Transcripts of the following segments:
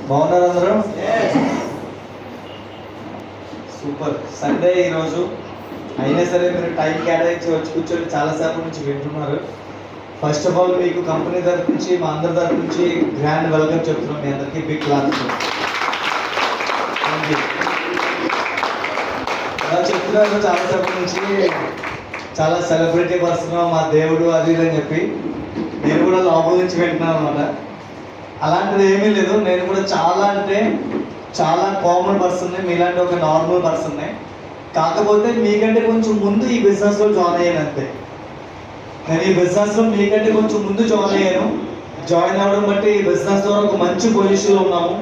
బాగున్నారు అందరూ? Super. Sunday ఈరోజు అయినా సరే మీరు టైం కేటాయించి వచ్చి కూర్చొని చాలాసేపు నుంచి వింటున్నారు. ఫస్ట్ ఆఫ్ ఆల్ మీకు కంపెనీ తరఫు నుంచి మా అందరి తరఫు నుంచి గ్రాండ్ వెల్కమ్ చెప్తున్నాం. మీ అందరికీ బిగ్ క్లాస్. అలా చెప్తున్నారు చాలాసేపు నుంచి చాలా సెలబ్రిటీ పర్సన్ మా దేవుడు అది ఇది అని చెప్పి నేను కూడా లోపల నుంచి వింటున్నాను అనమాట. అలాంటిది ఏమీ లేదు. నేను కూడా చాలా అంటే చాలా కామన్ పర్సన్ని, మీలాంటి ఒక నార్మల్ పర్సన్నే. కాకపోతే మీకంటే కొంచెం ముందు ఈ బిజినెస్లో జాయిన్ అయ్యాను అంతే. నేను ఈ బిజినెస్లో మీకంటే కొంచెం ముందు జాయిన్ అయ్యాను. జాయిన్ అవ్వడం బట్టి ఈ బిజినెస్లో ఒక మంచి పొజిషన్లో ఉన్నాము.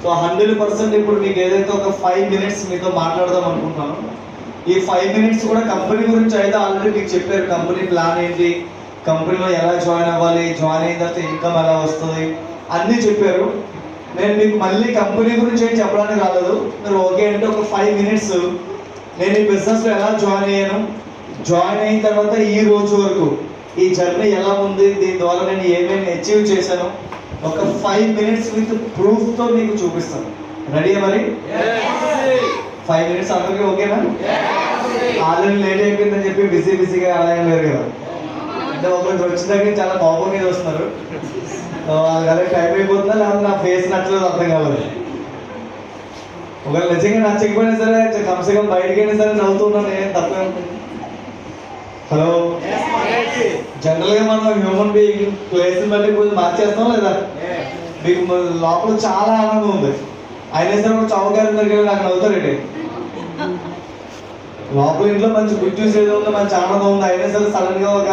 సో 100% ఇప్పుడు మీకు ఏదైతే ఒక 5 minutes మీతో మాట్లాడదాం అనుకుంటున్నాను. ఈ 5 minutes కూడా కంపెనీ గురించి అయితే ఆల్రెడీ మీకు చెప్పారు. కంపెనీ ప్లాన్ ఏంటి, కంపెనీలో ఎలా జాయిన్ అవ్వాలి, జాయిన్ అయిన తర్వాత ఇన్కమ్ ఎలా వస్తుంది అన్నీ చెప్పారు. నేను మీకు మళ్ళీ కంపెనీ గురించి ఏం చెప్పడానికి రాలేదు. మీరు ఓకే అంటే ఒక 5 minutes నేను ఈ బిజినెస్లో ఎలా జాయిన్ అయ్యాను, జాయిన్ అయిన తర్వాత ఈ రోజు వరకు ఈ జర్నీ ఎలా ఉంది, దీని ద్వారా నేను ఏమేమి అచీవ్ చేశాను ఒక 5 minutes విత్ ప్రూఫ్తో మీకు చూపిస్తాను. రెడీయా మరి? 5 minutes అందరికీ ఓకేనా? ఆల్రెడీ లేట్ అయిపోయిందని చెప్పి బిజీగా అలా ఏం లేరు కదా. అంటే ఒకరికి వచ్చిన దగ్గర చాలా కోపం మీద వస్తున్నారు. అదే టైం అయిపోతుందా లేకపోతే నా ఫేస్ నచ్చలేదు అర్థం కాలేదు. ఒకవేళ నిజంగా నచ్చకపోయినా సరే కమ్సే కమ్ బయటకి అయినా సరే నవ్వుతున్నాను. ఏం తప్పే ఉంటుంది. హలో, జనరల్గా మనం హ్యూమన్ బీయింగ్ ప్లేస్ని బట్టి కొంచెం మార్చేస్తాం లేదా? మీకు లోపల చాలా ఆనందం ఉంది, అయినా సరే ఒక చౌకారి దగ్గర నాకు నవ్వుతారండి. లోపల ఇంట్లో మంచి గుడ్ న్యూస్ ఏదో ఉంది, మంచి ఆనందం ఉంది, అయినా సరే సడన్గా ఒక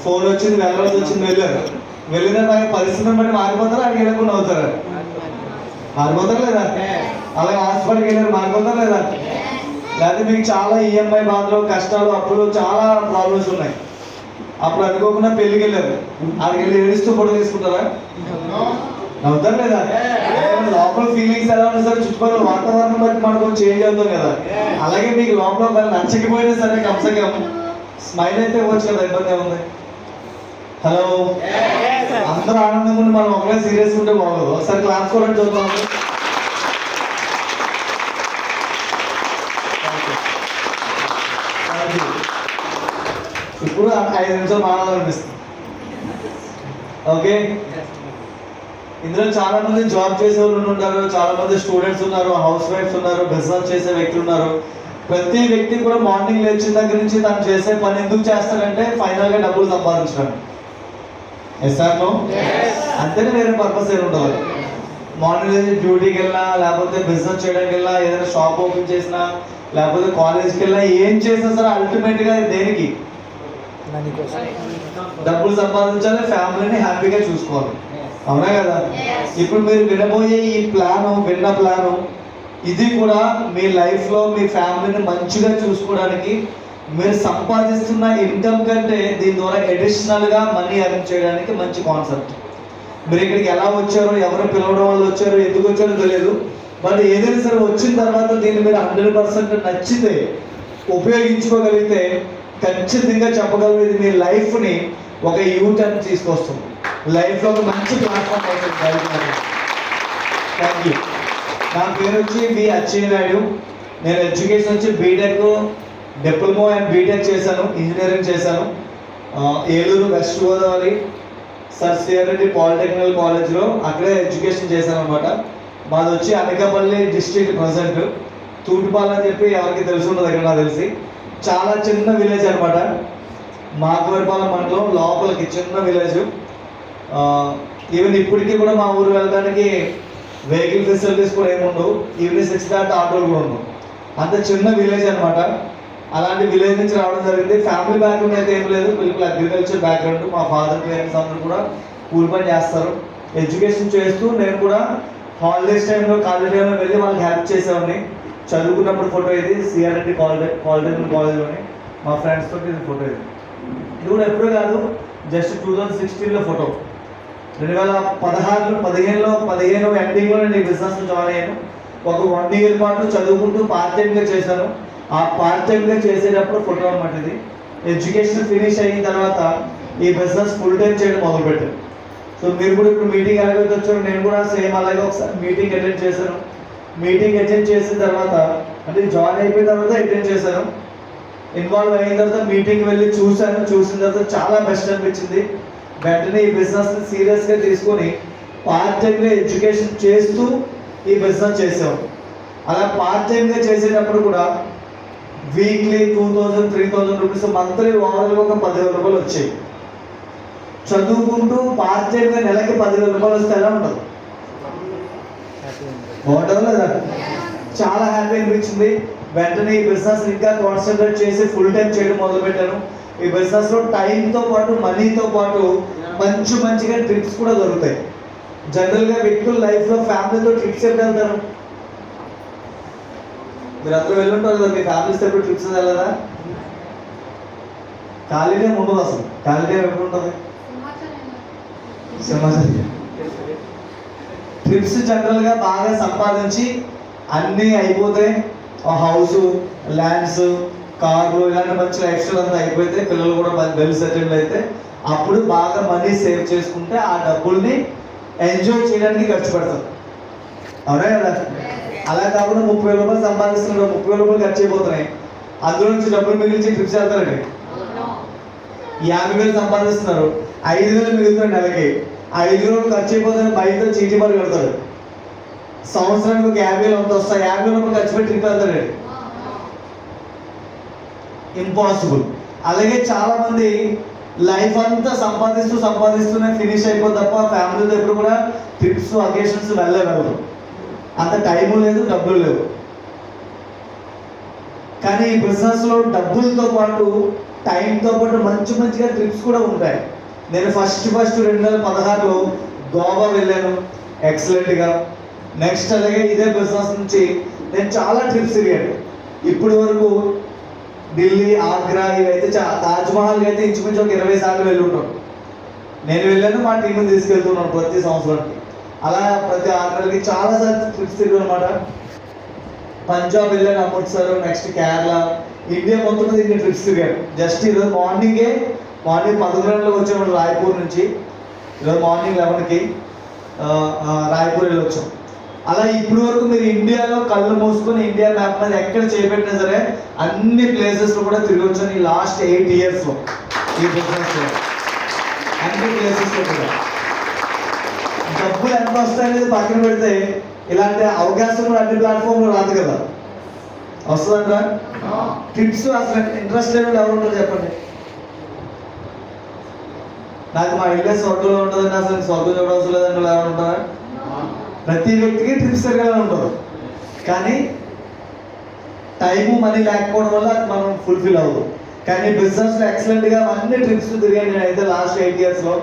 ఫోన్ వచ్చింది, వెళ్ళాల్సి వచ్చింది, వెళ్ళిన నాకు పరిస్థితిని బట్టి మారిపోతారా, అక్కడికి వెళ్ళకుండా అవుతారా? మారిపోతారు లేదా? అలాగే హాస్పిటల్కి వెళ్ళారు, మారిపోతారు లేదా? లేకపోతే మీకు చాలా ఈఎంఐ బాధలు, కష్టాలు, అప్పులు, చాలా ప్రాబ్లమ్స్ ఉన్నాయి. అప్పుడు అనుకోకుండా పెళ్ళికి వెళ్ళారు, అక్కడికి వెళ్ళి ఏడుస్తూ ఫోటో తీసుకుంటారా? నవ్వుతారు లేదా? లోపల ఫీలింగ్స్ ఎలా ఉన్నా సరే చుట్టుపక్కల వాతావరణం బట్టి మనకు చేంజ్ అవుతాం కదా. అలాగే మీకు లోపల నచ్చకపోయినా సరే కమ్సే కమ్ స్మైల్ అయితే ఇవ్వచ్చు కదా, ఇబ్బంది ఏముంది? హలో, అందరూ ఆనందంగా ఉండి మనం ఒకవేళ సీరియస్ ఉంటే బాగోదు. ఒకసారి క్లాస్ కూడా చూద్దాం. ఇప్పుడు 5 నిమిషాలు మాట్లాడాలనిపిస్తుంది. ఓకే, ఇందులో చాలా మంది జాబ్ చేసే వాళ్ళు ఉంటారు, చాలా మంది స్టూడెంట్స్ ఉన్నారు, హౌస్ వైఫ్స్ ఉన్నారు, బిజినెస్ చేసే వ్యక్తులు ఉన్నారు. ప్రతి వ్యక్తి కూడా మార్నింగ్ లేచిన దగ్గర నుంచి తను చేసే పని ఎందుకు చేస్తాడంటే ఫైనల్గా డబ్బులు సంపాదించడం. Yes or no? అంతేనే, వేరే పర్పస్ ఏమి ఉండదు. మార్నింగ్ డ్యూటీకి వెళ్ళినా, లేకపోతే బిజినెస్ చేయడానికి వెళ్ళినా, ఏదైనా షాప్ ఓపెన్ చేసినా, లేకపోతే కాలేజ్కి వెళ్ళినా, ఏం చేసినా సరే అల్టిమేట్గా దేనికి? డబ్బులు సంపాదించాలి, ఫ్యామిలీని హ్యాపీగా చూసుకోవాలి. అవునా కదా? ఇప్పుడు మీరు వినబోయే ఈ విన్న ప్లాను ఇది కూడా మీ లైఫ్లో మీ ఫ్యామిలీని మంచిగా చూసుకోవడానికి, మీరు సంపాదిస్తున్న ఇన్కమ్ కంటే దీని ద్వారా అడిషనల్గా మనీ ఎర్న్ చేయడానికి మంచి కాన్సెప్ట్. మీరు ఇక్కడికి ఎలా వచ్చారో, ఎవరు పిలవడం వల్ల వచ్చారో, ఎందుకు వచ్చారో తెలియదు. బట్ ఏదైనా సరే వచ్చిన తర్వాత దీన్ని మీరు 100% నచ్చితే, ఉపయోగించుకోగలిగితే ఖచ్చితంగా చెప్పగలరు ఇది మీ లైఫ్ని ఒక యూటర్న్ తీసుకొస్తుంది. లైఫ్లో ఒక మంచి ప్లాట్ఫామ్ అవుతుంది. Thank you. నా పేరు వచ్చి బి అచ్చయ్య నాయుడు. నేను ఎడ్యుకేషన్ వచ్చి బీటెక్, డిప్లొమా అండ్ బీటెక్ చేశాను, ఇంజనీరింగ్ చేశాను. Eluru west Godavari sir CR Reddy polytechnical కాలేజ్లో అక్కడే ఎడ్యుకేషన్ చేశాను అనమాట. మాది వచ్చి అనకాపల్లి డిస్ట్రిక్ట్ ప్రజెంట్. తూటుపాల అని చెప్పి ఎవరికి తెలిసి ఉండదు దగ్గర, నాకు తెలిసి చాలా చిన్న విలేజ్ అనమాట. మాకవరిపాలెం మండలం లోపలికి చిన్న విలేజ్. ఈవెన్ ఇప్పటికీ కూడా మా ఊరు వెళ్ళడానికి వెహికల్ ఫెసిలిటీస్ కూడా ఏముండవు. ఈవినింగ్ 6 దాకా ఆటోలు కూడా ఉండవు. అంత చిన్న విలేజ్ అనమాట. అలాంటి విలేజ్ నుంచి రావడం జరిగింది. ఫ్యామిలీ బ్యాక్గ్రౌండ్ అయితే ఏం లేదు, బిల్కుల్ అగ్రికల్చర్ బ్యాక్గ్రౌండ్. మా ఫాదర్ పేరెంట్స్ అందరూ కూడా కూలి పని చేస్తారు. ఎడ్యుకేషన్ చేస్తూ నేను కూడా హాలిడేస్ టైంలో, కాలేజ్ టైంలో వెళ్ళి వాళ్ళకి హెల్ప్ చేసేవాడిని. చదువుకున్నప్పుడు ఫోటో ఇది సిఆర్ రెడ్డి పాలిటెక్నికల్ కాలేజ్లోని మా ఫ్రెండ్స్ తోటి ఇది ఫోటో. ఇది కూడా ఎప్పుడూ కాదు, జస్ట్ 2016లో ఫోటో. 2015 ఎండింగ్లో నేను ఈ బిజినెస్లో జాయిన్ అయ్యాను. ఒక 1 year పాటు చదువుకుంటూ పార్ట్ టైమ్గా చేశాను. ఆ పార్ట్ టైమ్గా చేసేటప్పుడు ఫోటో అనమాట ఇది. ఎడ్యుకేషన్ ఫినిష్ అయిన తర్వాత ఈ బిజినెస్ ఫుల్ టైం చేయడం మొదలుపెట్టాను. సో సో మీరు కూడా ఇప్పుడు మీటింగ్ ఎలాగైతే వచ్చారో నేను కూడా సేమ్ అలాగే ఒకసారి మీటింగ్ అటెండ్ చేశాను. మీటింగ్ అటెండ్ చేసిన తర్వాత అంటే జాయిన్ అయిపోయిన తర్వాత అటెండ్ చేశాను. ఇన్వాల్వ్ అయిన తర్వాత మీటింగ్ వెళ్ళి చూశాను. చూసిన తర్వాత చాలా బెస్ట్ అనిపించింది. వెంటనే ఈ బిజినెస్ సీరియస్గా తీసుకొని పార్ట్ టైంగా ఎడ్యుకేషన్ చేస్తూ ఈ బిజినెస్ చేసాం. అలా పార్ట్ టైంగా చేసేటప్పుడు కూడా వీక్లీ 2000-3000 రూపీస్ మంత్లీ ఓవర్గా ఒక 10,000 రూపాయలు వచ్చాయి. చదువుకుంటూ పార్ట్ టైంగా నెలకి 10,000 రూపాయలు వస్తే ఎలా ఉంటుంది? బాగుంటుంది లేదా? చాలా హ్యాపీ అనిపించింది. వెంటనే ఈ బిజినెస్ ఇంకా కాన్సన్ట్రేట్ చేసి ఫుల్ టైం చేయడం మొదలుపెట్టాను. ఈ బిజినెస్లో టైంతో పాటు మనీతో పాటు మంచిగా ట్రిప్స్ కూడా దొరుకుతాయి. జనరల్గా వ్యక్తులు లైఫ్లో ఫ్యామిలీతో ట్రిప్స్ ఎప్పుడు వెళ్తారు? మీరు అందరూ వెళ్ళుంటారు కదా, మీ ఫ్యామిలీస్ ఎప్పుడు ట్రిప్స్ వెళ్ళదా? ఖాళీ టైం ఉండదు. అసలు ఖాళీ టైం ఎప్పుడు ఉంటుంది? ట్రిప్స్ జనరల్గా బాగా సంపాదించి అన్నీ అయిపోతే హౌస్, ల్యాండ్స్, కార్లు ఇలాంటి మంచి లైఫ్ స్టైల్ అంతా అయిపోతే పిల్లలు కూడా వెల్ సెటిల్డ్ అయితే అప్పుడు బాగా మనీ సేవ్ చేసుకుంటే ఆ డబ్బుల్ని ఎంజాయ్ చేయడానికి ఖర్చు పెడతారు. అవునా కదా? అలా కాకుండా 30,000 రూపాయలు సంపాదిస్తున్నారు, 30,000 రూపాయలు ఖర్చు అయిపోతున్నాయి. అందులో నుంచి డబ్బులు మిగిలించి ట్రిప్స్ వెళ్తారండి. 50,000 సంపాదిస్తున్నారు, 5,000 మిగులుతారు నెలకి. 5,000 ఖర్చు అయిపోతారు, బయటతో చీటీ పడి కడతాడు. సంవత్సరానికి ఒక 50,000 అంత వస్తాయి. 50,000 రూపాయలు ఖర్చు పెట్టి ట్రిప్ వెళ్తాడండి. ఇంపాసిబుల్. అలాగే చాలా మంది లైఫ్ అంతా సంపాదిస్తూనే ఫినిష్ అయిపోతుంది తప్ప ఫ్యామిలీతో ఎప్పుడు కూడా ట్రిప్స్, అకేషన్స్ వెళ్ళరు. అంత టైము లేదు, డబ్బులు లేవు. కానీ ఈ బిజినెస్లో డబ్బులతో పాటు టైంతో పాటు మంచిగా ట్రిప్స్ కూడా ఉంటాయి. నేను ఫస్ట్ 2016లో గోవా వెళ్ళాను ఎక్సలెంట్గా. నెక్స్ట్ అలాగే ఇదే బిజినెస్ నుంచి నేను చాలా ట్రిప్స్ తిరిగాను. ఇప్పటి వరకు ఢిల్లీ, ఆగ్రా ఇవైతే తాజ్మహల్కి అయితే ఇంచుమించు ఒక 20 సార్లు వెళ్ళి ఉంటాను. నేను వెళ్ళాను, మా టీంని తీసుకెళ్తున్నాను ప్రతి సంవత్సరానికి. అలా ప్రతి 6 నెలలకి చాలాసార్లు ట్రిప్స్ తిరిగాను అనమాట. పంజాబ్ వెళ్ళాను, అమృత్సర్, నెక్స్ట్ కేరళ, ఇండియా మొత్తం తిరిగి ట్రిప్స్ తిరిగాను. జస్ట్ ఈరోజు మార్నింగ్ 11 గంటలకు వచ్చాము రాయ్పూర్ నుంచి. ఈరోజు మార్నింగ్ 11కి రాయ్పూర్ వెళ్ళి వచ్చాం. అలా ఇప్పటి వరకు మీరు ఇండియాలో కళ్ళు మూసుకొని ఇండియా మ్యాప్ మీద ఎక్కడ చేపెట్టినా సరే అన్ని ప్లేసెస్లో కూడా తిరిగి వచ్చాను ఈ లాస్ట్ 8 ఇయర్స్లో. ఈ బిజినెస్లో అన్ని ప్లేసెస్లో కూడా డబ్బులు ఎంత వస్తాయనేది పక్కన పెడితే ఇలాంటి అవకాశం కూడా అన్ని ప్లాట్ఫామ్లో రాదు కదా. వస్తుందంటారా? ట్రిప్స్ అసలు ఇంట్రెస్ట్ లేని ఎవరు ఉంటారు చెప్పండి? నాకు మా ఇల్లే స్వర్గంలో ఉంటుందండి, అసలు స్వర్గం చూడవలసిన లేదంటే ఎవరు ఉంటారా? ప్రతి వ్యక్తికి ట్రిప్స్ తిరగాలని ఉంటుంది. కానీ టైము, మనీ లేకపోవడం వల్ల అది మనం ఫుల్ఫిల్ అవ్వదు. కానీ బిజినెస్లో ఎక్సలెంట్గా అన్ని ట్రిప్స్ తిరిగాను నేనైతే లాస్ట్ 8 ఇయర్స్లో.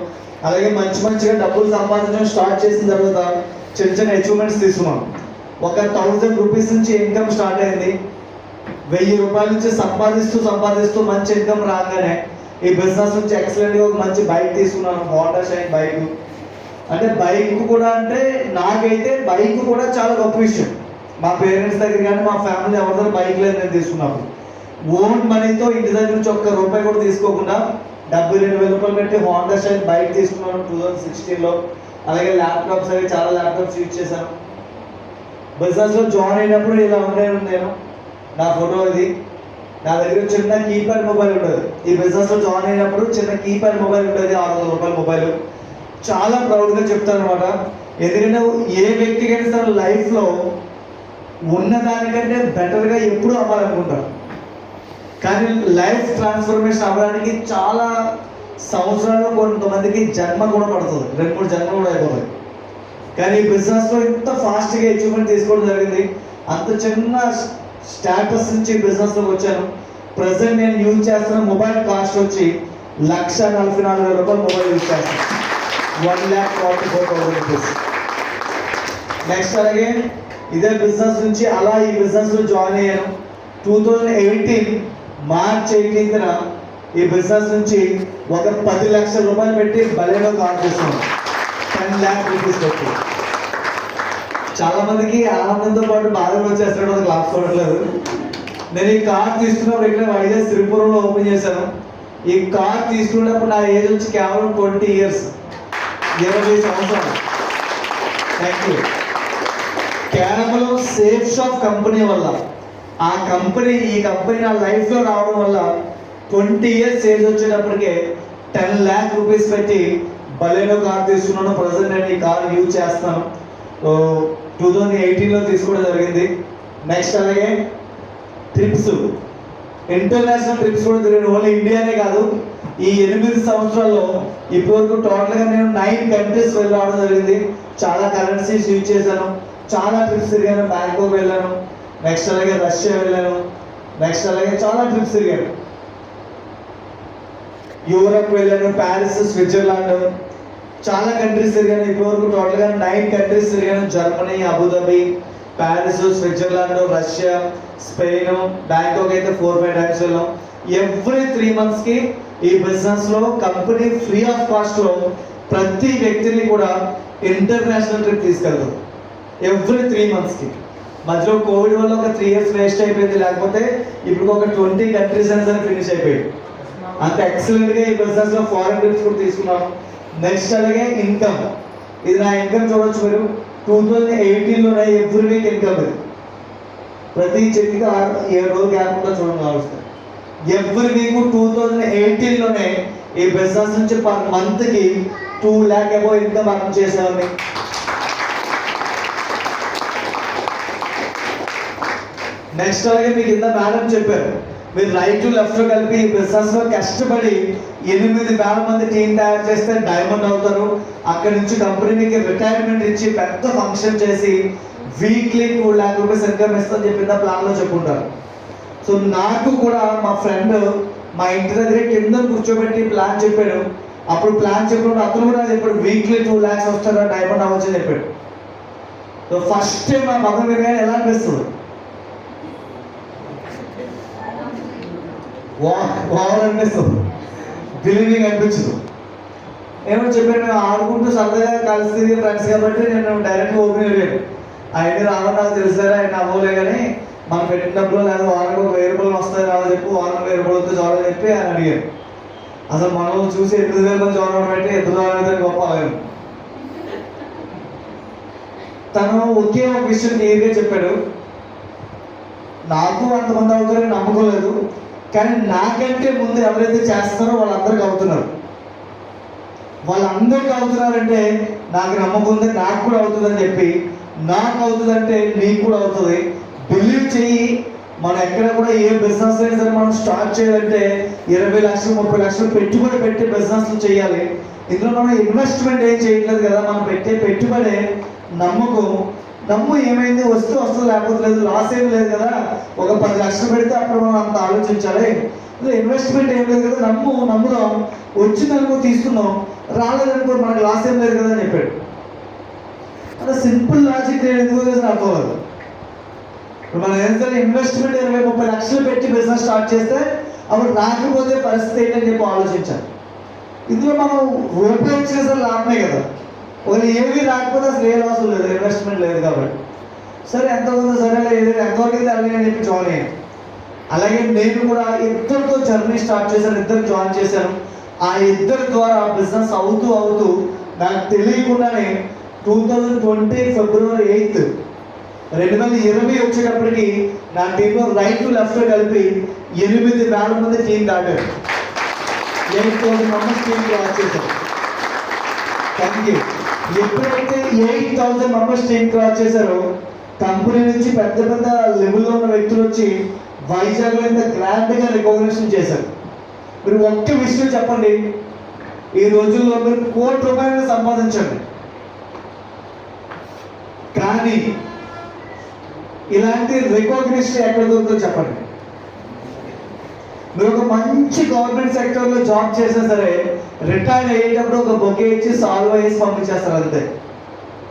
అలాగే మంచిగా డబ్బులు సంపాదించడం స్టార్ట్ చేసిన తర్వాత చిన్న అచీవ్మెంట్స్ తీసుకున్నాం. ఒక 1000 రూపీస్ నుంచి ఇన్కమ్ స్టార్ట్ అయింది. 1000 రూపాయల నుంచి సంపాదిస్తూ మంచి ఇన్కమ్ రాగానే ఈ బిజినెస్ నుంచి ఎక్సలెంట్గా ఒక మంచి బైక్ తీసుకున్నాను, హోండా షైన్ బైక్. అంటే బైక్ కూడా అంటే నాకైతే బైక్ కూడా చాలా గొప్ప విషయం. మా పేరెంట్స్ దగ్గర కానీ మా ఫ్యామిలీ ఎవరి దగ్గర బైక్ లేదు నేను తీసుకున్నాను. ఓన్ మనీతో ఇంటి దగ్గర నుంచి ఒక్క రూపాయి కూడా తీసుకోకుండా 72,000 రూపాయలు పెట్టి హోండా షైన్ బైక్ తీసుకున్నాను 2016లో. అలాగే ల్యాప్టాప్స్ అవి చాలా ల్యాప్టాప్స్ యూజ్ చేశాను. బిజినెస్లో జాయిన్ అయినప్పుడు ఇలా ఉండేది నేను, నా ఫోటో ఇది. నా దగ్గర చిన్న కీప్యాడ్ మొబైల్ ఉండేది. ఈ బిజినెస్లో జాయిన్ అయినప్పుడు చిన్న కీప్యాడ్ మొబైల్ ఉండేది, 600 రూపాయల మొబైల్. చాలా ప్రౌడ్గా చెప్తాను అనమాట. ఎందుకంటే ఏ వ్యక్తికైనా సరే లైఫ్లో ఉన్నదానికంటే బెటర్గా ఎప్పుడూ అవ్వాలనుకుంటారు. కానీ లైఫ్ ట్రాన్స్ఫర్మేషన్ అవ్వడానికి చాలా సంవత్సరాలు, కొంతమందికి జన్మ కూడా పడుతుంది, 2-3 జన్మలు కూడా అయిపోతాయి. కానీ ఈ బిజినెస్లో ఇంత ఫాస్ట్గా అచీవ్మెంట్ తీసుకోవడం జరిగింది. అంత చిన్న స్టాటస్ నుంచి బిజినెస్లోకి వచ్చాను. ప్రజెంట్ నేను యూజ్ చేస్తున్న మొబైల్ కాస్ట్ వచ్చి 1,44,000 రూపాయలు మొబైల్ యూజ్ చేస్తాను, 1,44,000 రూపీస్. నెక్స్ట్ అలాగే ఇదే బిజినెస్ నుంచి అలా ఈ బిజినెస్లో జాయిన్ అయ్యాను. 2018 మార్చ్ 18న ఈ బిజినెస్ నుంచి ఒక 10 లక్షల రూపాయలు పెట్టి బలేనో కార్ తీసుకున్నాను, 10 lakh రూపీస్ పెట్టి. చాలా మందికి ఆనందంతో పాటు బాధలు వచ్చేస్తున్నాడు, అది లాభం చూడట్లేదు. నేను ఈ కార్ తీసుకున్నప్పుడు ఇక్కడ వైజాగ్ శ్రీపురంలో ఓపెన్ చేశాను. ఈ కార్ తీసుకున్నప్పుడు నా ఏజ్ వచ్చి కేవలం 20 ఇయర్స్. 20 సంవత్సరాలు. Thank you. కేవలం సేఫ్ షాప్ కంపెనీ వల్ల, ఈ కంపెనీ నా లైఫ్లో రావడం వల్ల 20 years ఏజ్ వచ్చేటప్పటికే 10 lakh rupees పెట్టి బలెనో కార్ తీసుకున్నాను. ప్రజెంట్ నేను ఈ కార్ యూజ్ చేస్తాను. 2018లో తీసుకోవడం జరిగింది. నెక్స్ట్ అలాగే ట్రిప్స్, ఇంటర్నేషనల్ ట్రిప్స్ కూడా తిరిగాను. ఓన్లీ ఇండియానే కాదు, ఈ 8 సంవత్సరాల్లో ఇప్పటివరకు టోటల్గా నేను 9 కంట్రీస్ వెళ్ళి రావడం జరిగింది. చాలా కరెన్సీస్ యూజ్ చేశాను, చాలా ట్రిప్స్ తిరిగాను. బ్యాంకాక్ వెళ్ళాను, నెక్స్ట్ అలాగే రష్యా వెళ్ళాను, నెక్స్ట్ అలాగే చాలా ట్రిప్స్ తిరిగాను. యూరప్ వెళ్ళాను, ప్యారిస్, స్విట్జర్లాండ్, చాలా కంట్రీస్ తిరిగాను. ఇప్పటివరకు టోటల్గా 9 కంట్రీస్ తిరిగాను. Germany, Abu Dhabi, Paris, Switzerland, Russia, Spain, Bangkok అయితే 4-5 times వెళ్ళాం. ఎవ్రీ 3 monthsకి ఈ బిజినెస్లో కంపెనీ ఫ్రీ ఆఫ్ కాస్ట్లో ప్రతి వ్యక్తిని కూడా ఇంటర్నేషనల్ ట్రిప్ తీసుకెళ్తాం. ఎవ్రీ 3 monthsకి. మధ్యలో కోవిడ్ వల్ల ఒక 3 years వేస్ట్ అయిపోయింది, లేకపోతే ఇప్పుడు ఒక 20 countries అయినా సరే ఫినిష్ అయిపోయింది. అంత ఎక్సలెంట్గా ఈ బిజినెస్లో ఫారెన్ ట్రిప్స్ కూడా తీసుకున్నాం. నెక్స్ట్ అలాగే ఇన్కమ్, ఇది నా ఇన్కమ్ చూడవచ్చు మీరు. 2018లోనే ఎవ్రీ వీక్ ఇన్కమ్, ఇది ప్రతి చెక్కి 7 రోజులు గ్యాప్ కూడా చూడండి కావచ్చు. ఎవ్రీ వీక్ 2018లోనే ఈ బిజినెస్ నుంచి పర్ మంత్కి 2 lakh అబౌవ్ ఇన్కమ్ అర్న్ చేసేవాడిని. నెక్స్ట్ అలాగే మీకు కింద మేడం చెప్పారు, మీరు రైట్ లెఫ్ట్ కలిపి ఈ బిజినెస్లో కష్టపడి 8,000 మంది టీం తయారు చేస్తే డైమండ్ అవుతారు. అక్కడి నుంచి కంపెనీ మీకు రిటైర్మెంట్ ఇచ్చి పెద్ద ఫంక్షన్ చేసి వీక్లీ 2 lakh rupees ఇన్కమ్ ఇస్తుందని చెప్పిన ప్లాన్లో చెప్పుకుంటారు. సో నాకు కూడా మా ఫ్రెండ్ మా ఇంటి దగ్గర కింద కూర్చోబెట్టి ప్లాన్ చెప్పాడు. అప్పుడు ప్లాన్ చెప్పినప్పుడు అతను కూడా చెప్పాడు, వీక్లీ 2 lakhs వస్తారా, డైమండ్ అవ్వచ్చు అని చెప్పాడు. సో ఫస్ట్ టైం మా పక్కన వినగానే ఎలా అనిపిస్తుంది? అనిపిస్తుంది, బిలీవింగ్ అనిపించదు. ఏమో చెప్పాను, మేము ఆడుకుంటూ సరదాగా కలిసి తిరిగే ఫ్రెండ్స్ కాబట్టి నేను డైరెక్ట్గా ఓపెన్ అయ్యాను. ఆయన రావడం నాకు తెలుసారా, ఆయన అవ్వలే కానీ మనం పెట్టిన డబ్బులు లేదా వారానికి ఒక 1000 రూపాయలు వస్తాయి రావని చెప్పి, వారం 1000 రూపాయలతో చూడాలని చెప్పి ఆయన అడిగారు. అసలు మనం చూసి 8,000 మంది చూడడం పెట్టి 8,000 గొప్ప. తను ఒకే ఒక విషయం క్లియర్గా చెప్పాడు, నాకు అంతమంది అవుతారని నమ్మకలేదు, కానీ నాకంటే ముందు ఎవరైతే చేస్తారో వాళ్ళందరికీ అవుతున్నారు. వాళ్ళందరికీ అవుతున్నారంటే నాకు నమ్మకం ఉంది, నాకు కూడా అవుతుందని చెప్పి, నాకు అవుతుందంటే నీకు కూడా అవుతుంది. బిలీవ్ చెయ్యి. మనం ఎక్కడ కూడా ఏ బిజినెస్ అయినా సరే మనం స్టార్ట్ చేయాలంటే 20 లక్షలు 30 లక్షలు పెట్టుబడి పెట్టి బిజినెస్లు చేయాలి. ఇందులో మనం ఇన్వెస్ట్మెంట్ ఏం చేయట్లేదు కదా, మనం పెట్టే పెట్టుబడే నమ్ము ఏమైంది, వస్తే వస్తుంది, లేకపోతే లేదు, లాస్ ఏం లేదు కదా. ఒక 10 లక్షలు పెడితే అప్పుడు మనం అంత ఆలోచించాలి. ఇన్వెస్ట్మెంట్ ఏం లేదు కదా, నమ్ముదాం, వచ్చిందనుకో తీసుకుందాం, రాలేదనుకో మనకు లాస్ ఏం లేదు కదా అని చెప్పాడు. అలా సింపుల్ లాజిక్ నేను ఎందుకు చేసిన అర్థం కాదు. ఇప్పుడు మనం ఏం సరే ఇన్వెస్ట్మెంట్ 20-30 లక్షలు పెట్టి బిజినెస్ స్టార్ట్ చేస్తే అప్పుడు రాకపోతే పరిస్థితి ఏంటని చెప్పి ఆలోచించాలి. ఇందులో మనం రూపాయి ఇచ్చినా సరే లాభమే కదా. ఒకవేళ ఏమీ రాకపోతే అసలు ఏ లాస్ లేదు, ఇన్వెస్ట్మెంట్ లేదు కాబట్టి. సరే ఎంత ఉందో సరే ఏదైతే ఎంతవరకు అయితే అలాగే అని చెప్పి జాయిన్ అయ్యాను. అలాగే నేను కూడా ఇద్దరితో జర్నీ స్టార్ట్ చేశాను, ఇద్దరు జాయిన్ చేశాను. ఆ ఇద్దరి ద్వారా బిజినెస్ అవుతూ నాకు తెలియకుండానే 2020 February 8th 2020 వచ్చేటప్పటికి నా టీంలో రైట్ లెఫ్ట్ కలిపి 8,000 మంది టీం దాటారు. 8,000 మెంబర్స్ టీం క్రాస్ చేశారు. Thank you. ఎప్పుడైతే 8,000 మెంబర్స్ టీం క్రాస్ చేశారో కంపెనీ నుంచి పెద్ద లెవెల్లో ఉన్న వ్యక్తులు వచ్చి వైజాగ్లో ఇంత గ్రాండ్గా రికగ్నిషన్ చేశారు. మీరు ఒక్క విషయం చెప్పండి, ఈ రోజుల్లో మీరు 1 కోటి రూపాయలు సంపాదించండి, కానీ ఇలాంటి రికగ్నిషన్ ఎక్కడ దొరుకుతుందో చెప్పండి. మీరు ఒక మంచి గవర్నమెంట్ సెక్టర్లో జాబ్ చేసినా సరే రిటైర్ అయ్యేటప్పుడు ఒక బొకే ఇచ్చి సాల్వ్ అయ్యేసి పంపించేస్తారు అంతే,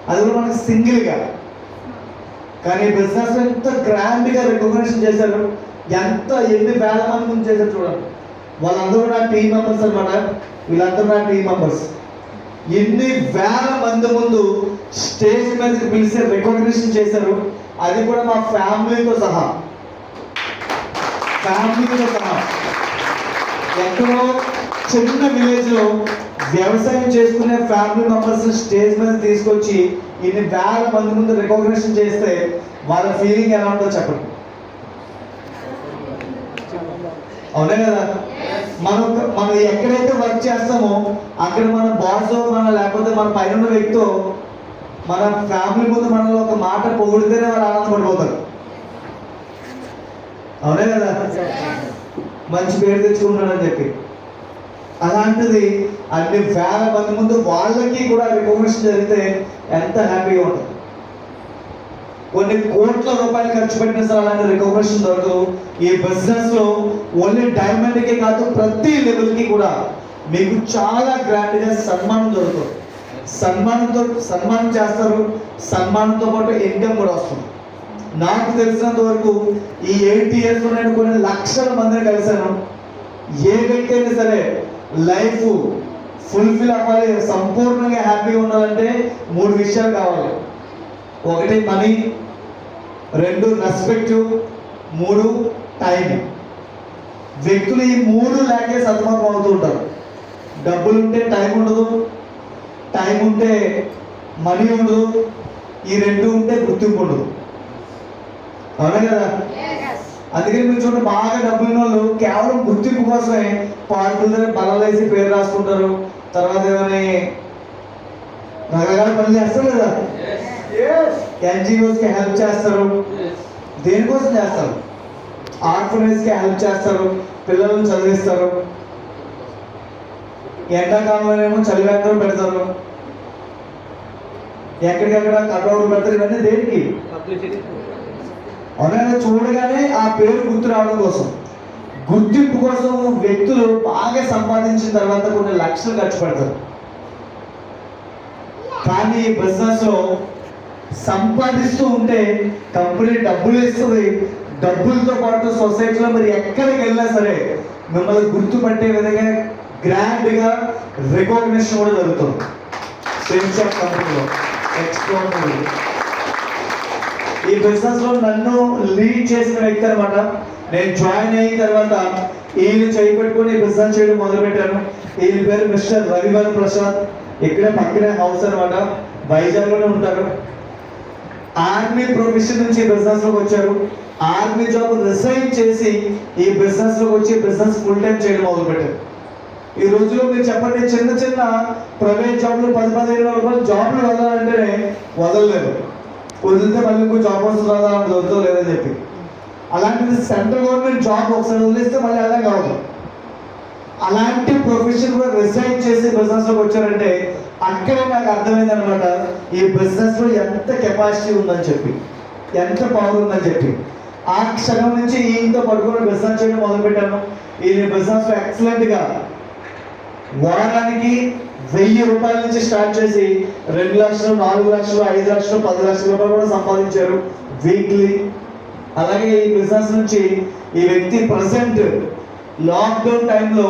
అది కూడా మనకు సింగిల్గా. కానీ బిజినెస్ ఎంత గ్రాండ్గా రికగ్నిషన్ చేశారు, ఎన్ని వేల మంది ముందు చేశారు చూడండి. వాళ్ళందరూ నా టీం మెంబర్స్ అనమాట. వీళ్ళందరూ నా టీం మెంబర్స్. ఎన్ని వేల మంది ముందు స్టేజ్ మీదకి పిలిచి రికగ్నిషన్ చేశారు, అది కూడా మా ఫ్యామిలీతో సహా. ఎక్కడో చిన్న విలేజ్లో వ్యవసాయం చేసుకునే ఫ్యామిలీ మెంబర్స్ స్టేజ్ మీద తీసుకొచ్చి ఇన్ని వేల మంది ముందు రికగ్నిషన్ చేస్తే వాళ్ళ ఫీలింగ్ ఎలా ఉంటుందో చెప్పండి. అవునే కదా? మనం ఎక్కడైతే వర్క్ చేస్తామో అక్కడ మన బాస్ లేకపోతే మన పైన ఉన్న వ్యక్తితో మన ఫ్యామిలీ ముందు మనలో ఒక మాట పొగిడితేనే వాళ్ళు ఆనందపడిపోతారు. అవునే కదా? మంచి పేరు తెచ్చుకుంటాడని చెప్పి. అలాంటిది అన్ని వేల మంది ముందు వాళ్ళకి కూడా రికగ్నిషన్ జరిగితే ఎంత హ్యాపీగా ఉంటుంది. కొన్ని కోట్ల రూపాయలు ఖర్చు పెట్టిన సార్ అలాంటి రికగ్నిషన్ దొరకదు. ఈ బిజినెస్ లో ఓన్లీ డైమండ్కే కాదు ప్రతి లెవెల్కి కూడా మీకు చాలా గ్రాండ్ గా సన్మానం దొరుకుతుంది. సన్మానం చేస్తారు. సన్మానంతో పాటు ఇన్కమ్ కూడా వస్తుంది. నాకు తెలిసినంత వరకు ఈ 8 years లో నేను కొన్ని లక్షల మందిని కలిశాను. ఏ వ్యక్తి అయినా సరే లైఫ్ ఫుల్ఫిల్ అవ్వాలి, సంపూర్ణంగా హ్యాపీగా ఉండాలంటే 3 విషయాలు కావాలి. 1 మనీ, 2 రెస్పెక్ట్, 3 టైం. వ్యక్తులు ఈ 3 లేకే సతమతం అవుతూ ఉంటారు. డబ్బులు ఉంటే టైం ఉండదు, టైం ఉంటే మనీ ఉండదు, ఈ 2 ఉంటే గుర్తింపు ఉండదు. అవునా కదా? అందుకని మీరు చూడండి, బాగా డబ్బులు వాళ్ళు కేవలం గుర్తింపు కోసమే పార్కుల దగ్గర బలాలు వేసి పేరు రాసుకుంటారు. తర్వాత ఏమని రకరకాల పనులు చేస్తారు కదా. NGOs కి హెల్ప్ చేస్తారు. దేనికోసం చేస్తారు? ఆర్ఫనైజ్ కి హెల్ప్ చేస్తారు, పిల్లలను చదివిస్తారు. ఎండాకాలంలోనేమో చలివేంద్రం పెడతారు, ఎక్కడికెక్కడ కట్అవుట్ పెడతారు. ఇవన్నీ దేనికి? అవునా? చూడగానే ఆ పేరు గుర్తు రావడం కోసం, గుర్తింపు కోసం వ్యక్తులు బాగా సంపాదించిన తర్వాత కొన్ని లక్షలు ఖర్చు పెడతారు. కానీ ఈ బిజినెస్ లో సంపాదిస్తూ ఉంటే కంపెనీ డబ్బులు ఇస్తుంది. డబ్బులతో పాటు సొసైటీలో మీరు ఎక్కడికి వెళ్ళినా సరే మిమ్మల్ని గుర్తుపట్టే విధంగా గ్రాండ్ గా రికగ్నిషన్ కూడా జరుగుతుంది. కంపెనీలో ఎక్స్ట్రాడినరీ. ఈ బిజినెస్ లో నన్ను లీడ్ చేసిన వ్యక్తి అనమాట. నేను జాయిన్ అయిన తర్వాత ఈయన చేయి పెట్టుకుని బిజినెస్ చేయడం మొదలు పెట్టాను. ఈయన పేరు మిస్టర్ రవివర్ ప్రసాద్. ఇక్కడే పక్కనే హౌస్ అనమాట, వైజాగ్ లోనే ఉంటారు. ఆర్మీ ప్రొఫెషన్ నుంచి బిజినెస్ లోకి వచ్చారు. ఆర్మీ జాబ్ రిజైన్ చేసి ఈ బిజినెస్ లోకి వచ్చి బిజినెస్ ఫుల్ టైం చేయడం మొదలు పెట్టారు. ఈ రోజులో మీరు చెప్పండి, చిన్న చిన్న ప్రైవేట్ జాబ్లు 10-15 రూపాయలు జాబ్లు వదలాలంటేనే వదలలేదు. వదిలితే మళ్ళీ ఇంకో జాబ్ వస్తుందా వద్దో లేదని చెప్పి. అలాంటిది సెంట్రల్ గవర్నమెంట్ జాబ్ ఒకసారి వదిలేస్తే మళ్ళీ అలా కావద్దు. అలాంటి ప్రొఫెషన్ కూడా రిజైన్ చేసి బిజినెస్ లోకి వచ్చారంటే అక్కడే నాకు అర్థమైంది అనమాట, ఈ బిజినెస్ లో ఎంత కెపాసిటీ ఉందని చెప్పి, ఎంత పవర్ ఉందని చెప్పి. ఆ క్షణం నుంచి ఈయనతో పడుకుని బిజినెస్ చేయడం మొదలు పెట్టాను. ఈ బిజినెస్ లో ఎక్సలెంట్ గా వారానికి 1000 రూపాయల నుంచి స్టార్ట్ చేసి 2 లక్షలు, 4 లక్షలు, 5 లక్షలు, 10 లక్షల రూపాయలు కూడా సంపాదించారు వీక్లీ. అలాగే ఈ బిజినెస్ నుంచి ఈ వ్యక్తి ప్రజెంట్ లాక్డౌన్ టైంలో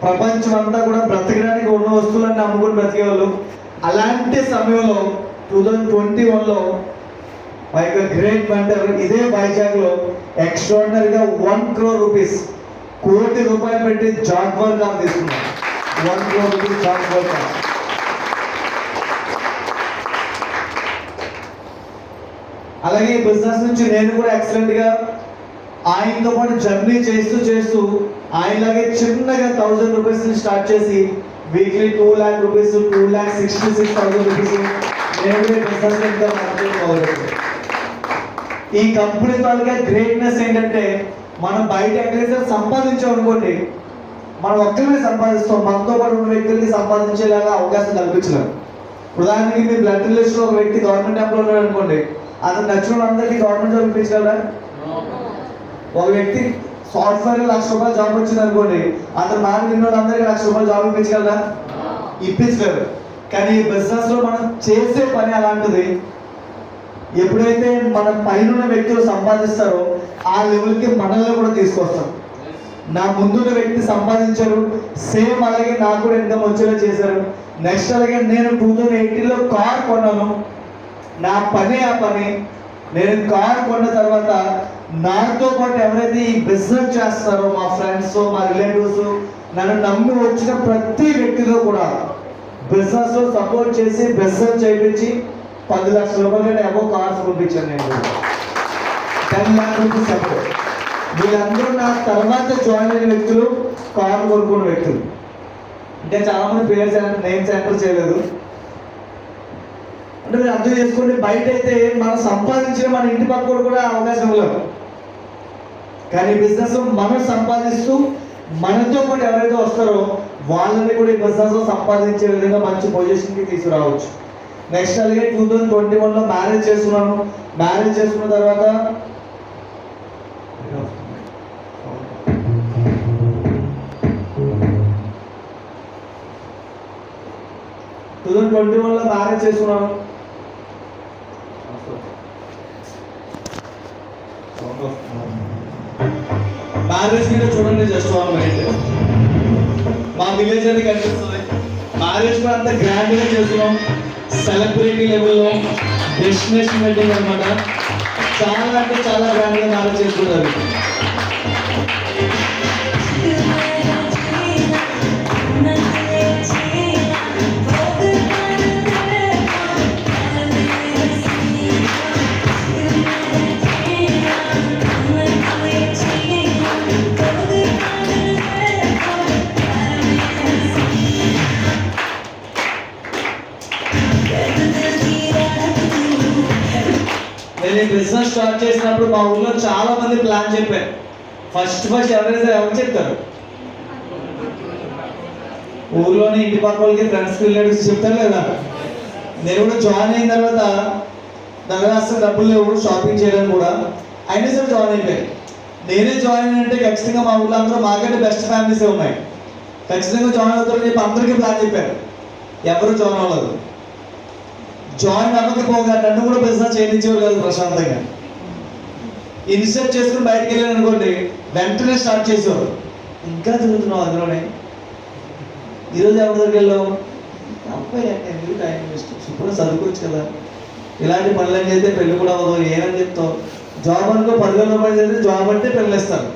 ప్రపంచం అంతా కూడా బ్రతకడానికి ఉన్న వస్తువులన్నీ అమ్ముకొని బ్రతికేవాళ్ళు. అలాంటి సమయంలో 2021లో మా యొక్క గ్రేట్ మెంటర్ ఇదే వైజాగ్లో ఎక్స్ట్రాడినరీగా 1 crore రూపీస్, 1 కోటి రూపాయలు పెట్టి జాగ్వార్ కార్ తీసుకున్నాం. 1 crore రూపీస్ జాగ్వార్ కార్. అలాగే ఈ బిజినెస్ నుంచి నేను కూడా ఎక్సలెంట్ గా ఆయనతో పాటు జర్నీ చేస్తూ ఆయనలాగే చిన్నగా 1000 రూపీస్ స్టార్ట్ చేసి వీక్లీ 2 lakh రూపీస్, 2,66,000 రూపీస్ నేను బిజినెస్ ఇంకా మొదలుపెట్టాను. ఈ కంపెనీ తాలూకా గ్రేట్నెస్ ఏంటంటే, మనం బయట ఎక్కడైతే సంపాదించాం అనుకోండి, మనం ఒక్కరిని సంపాదిస్తాం, మనతో పాటు ఉన్న వ్యక్తులకి సంపాదించేలాగా అవకాశం కల్పించలేము. ఉదాహరణకి మీ బ్లడ్ రిలేషన్ ఒక వ్యక్తి గవర్నమెంట్ ఎంప్లాయ్ ఉన్నాడు అనుకోండి, అతను నచ్చిన అందరికీ గవర్నమెంట్ జాబ్ ఇప్పించగలరా? ఒక వ్యక్తి సాఫ్ట్వేర్ 1,00,000 రూపాయలు జాబ్ వచ్చింది అనుకోండి, అతను మాట విన్నోడు అందరికీ 1,00,000 రూపాయలు జాబ్ ఇప్పించగలరా? ఇప్పించలేరు. కానీ ఈ బిజినెస్ లో మనం చేసే పని అలాంటిది. ఎప్పుడైతే మన పైన వ్యక్తులు సంపాదిస్తారో ఆ లెవెల్కి మనల్ని కూడా తీసుకొస్తాం. నా ముందున్న వ్యక్తి సంపాదించారు, సేమ్ అలాగే నాకు కూడా ఇన్కమ్ వచ్చేలా చేశారు. నెక్స్ట్ అలాగే నేను 2018లో కార్ కొన్నాను. నా పని ఆ పని. నేను కార్ కొన్న తర్వాత నాతో పాటు ఎవరైతే ఈ బిజినెస్ చేస్తారో మా ఫ్రెండ్స్, మా రిలేటివ్స్, నన్ను నమ్మి వచ్చిన ప్రతి వ్యక్తితో కూడా బిజినెస్లో సపోర్ట్ చేసి బిజినెస్ చేయించి 10 లక్షల రూపాయల కంటే అబౌవ్ కార్స్ పంపించాను నేను. 10 లాక్ రూపీస్ సపోర్ట్. వీళ్ళందరూ నా తర్వాత జాయిన్ అయిన వ్యక్తులు, కారు కొనుక్కున్న వ్యక్తులు. అంటే చాలామంది పేర్స్ నేమ్స్ ఎంటర్ చేయలేదు. అంటే మీరు అర్థం చేసుకోండి, బయట అయితే మనం సంపాదించిన మన ఇంటి పక్కన కూడా అవకాశం లేదు. కానీ బిజినెస్ మనం సంపాదిస్తూ మనతో పాటు ఎవరైతే వస్తారో వాళ్ళని కూడా ఈ బిజినెస్లో సంపాదించే విధంగా మంచి పొజిషన్కి తీసుకురావచ్చు. నెక్స్ట్ అలాగే 2021లో మ్యారేజ్ చేసుకున్నాను. మ్యారేజ్ చేసుకున్న తర్వాత 2021లో మ్యారేజ్ చేసుకున్నాను. మ్యారేజ్ మీద చూడండి, జస్ట్ 1 మినిట్. మా విలేజ్ అని కనిపిస్తుంది. మ్యారేజ్ కూడా అంత గ్రాండ్గా చేస్తున్నాం, సెలబ్రిటీ లెవెల్లో, డెస్టినేషన్ వెడ్డింగ్ అనమాట. చాలా అంటే చాలా గ్రాండ్గా మ్యారేజ్ చేసుకుంటారు. నేను ఈ బిజినెస్ స్టార్ట్ చేసినప్పుడు మా ఊళ్ళో చాలా మంది ప్లాన్ చెప్పారు. ఫస్ట్ ఎవరైనా ఎవరు చెప్తారు? ఊర్లోనే ఇంటి పక్క వాళ్ళకి, ఫ్రెండ్స్కి, రిలేటివ్స్ చెప్తారు లేదా? నేను కూడా జాయిన్ అయిన తర్వాత దగ్గర అసలు డబ్బులు లేవు షాపింగ్ చేయడానికి కూడా, అయినా సరే జాయిన్ అయిపోయాను. నేనే జాయిన్ అంటే ఖచ్చితంగా మా ఊళ్ళో అందరూ మాకంటే బెస్ట్ ఫ్యామిలీసే ఉన్నాయి, ఖచ్చితంగా జాయిన్ అవుతారని చెప్పి అందరికీ ప్లాన్ చెప్పారు. ఎవరు జాయిన్ అవ్వలేదు. జాయిన్ అవ్వకపోగా నన్ను కూడా బిజినెస్ చేయించేవారు కాదు ప్రశాంతంగా. ఇన్స్టెట్ చేసుకుని బయటకు వెళ్ళాను అనుకోండి, వెంటనే స్టార్ట్ చేసేవారు. ఇంకా తిరుగుతున్నావు అందులోనే, ఈరోజు ఎవరి దగ్గరికి వెళ్ళావు? అబ్బాయి ఎందుకు టైం వేస్ట్, ఇప్పుడు చదువుకోవచ్చు కదా, ఇలాంటి పనులు చేస్తే పెళ్ళి కూడా అవ్వదు, ఏమని చెప్తావు? జాబ్ అనుకో 10,000 రూపాయలు చేస్తే జాబ్ అంటే పెళ్ళిస్తారు.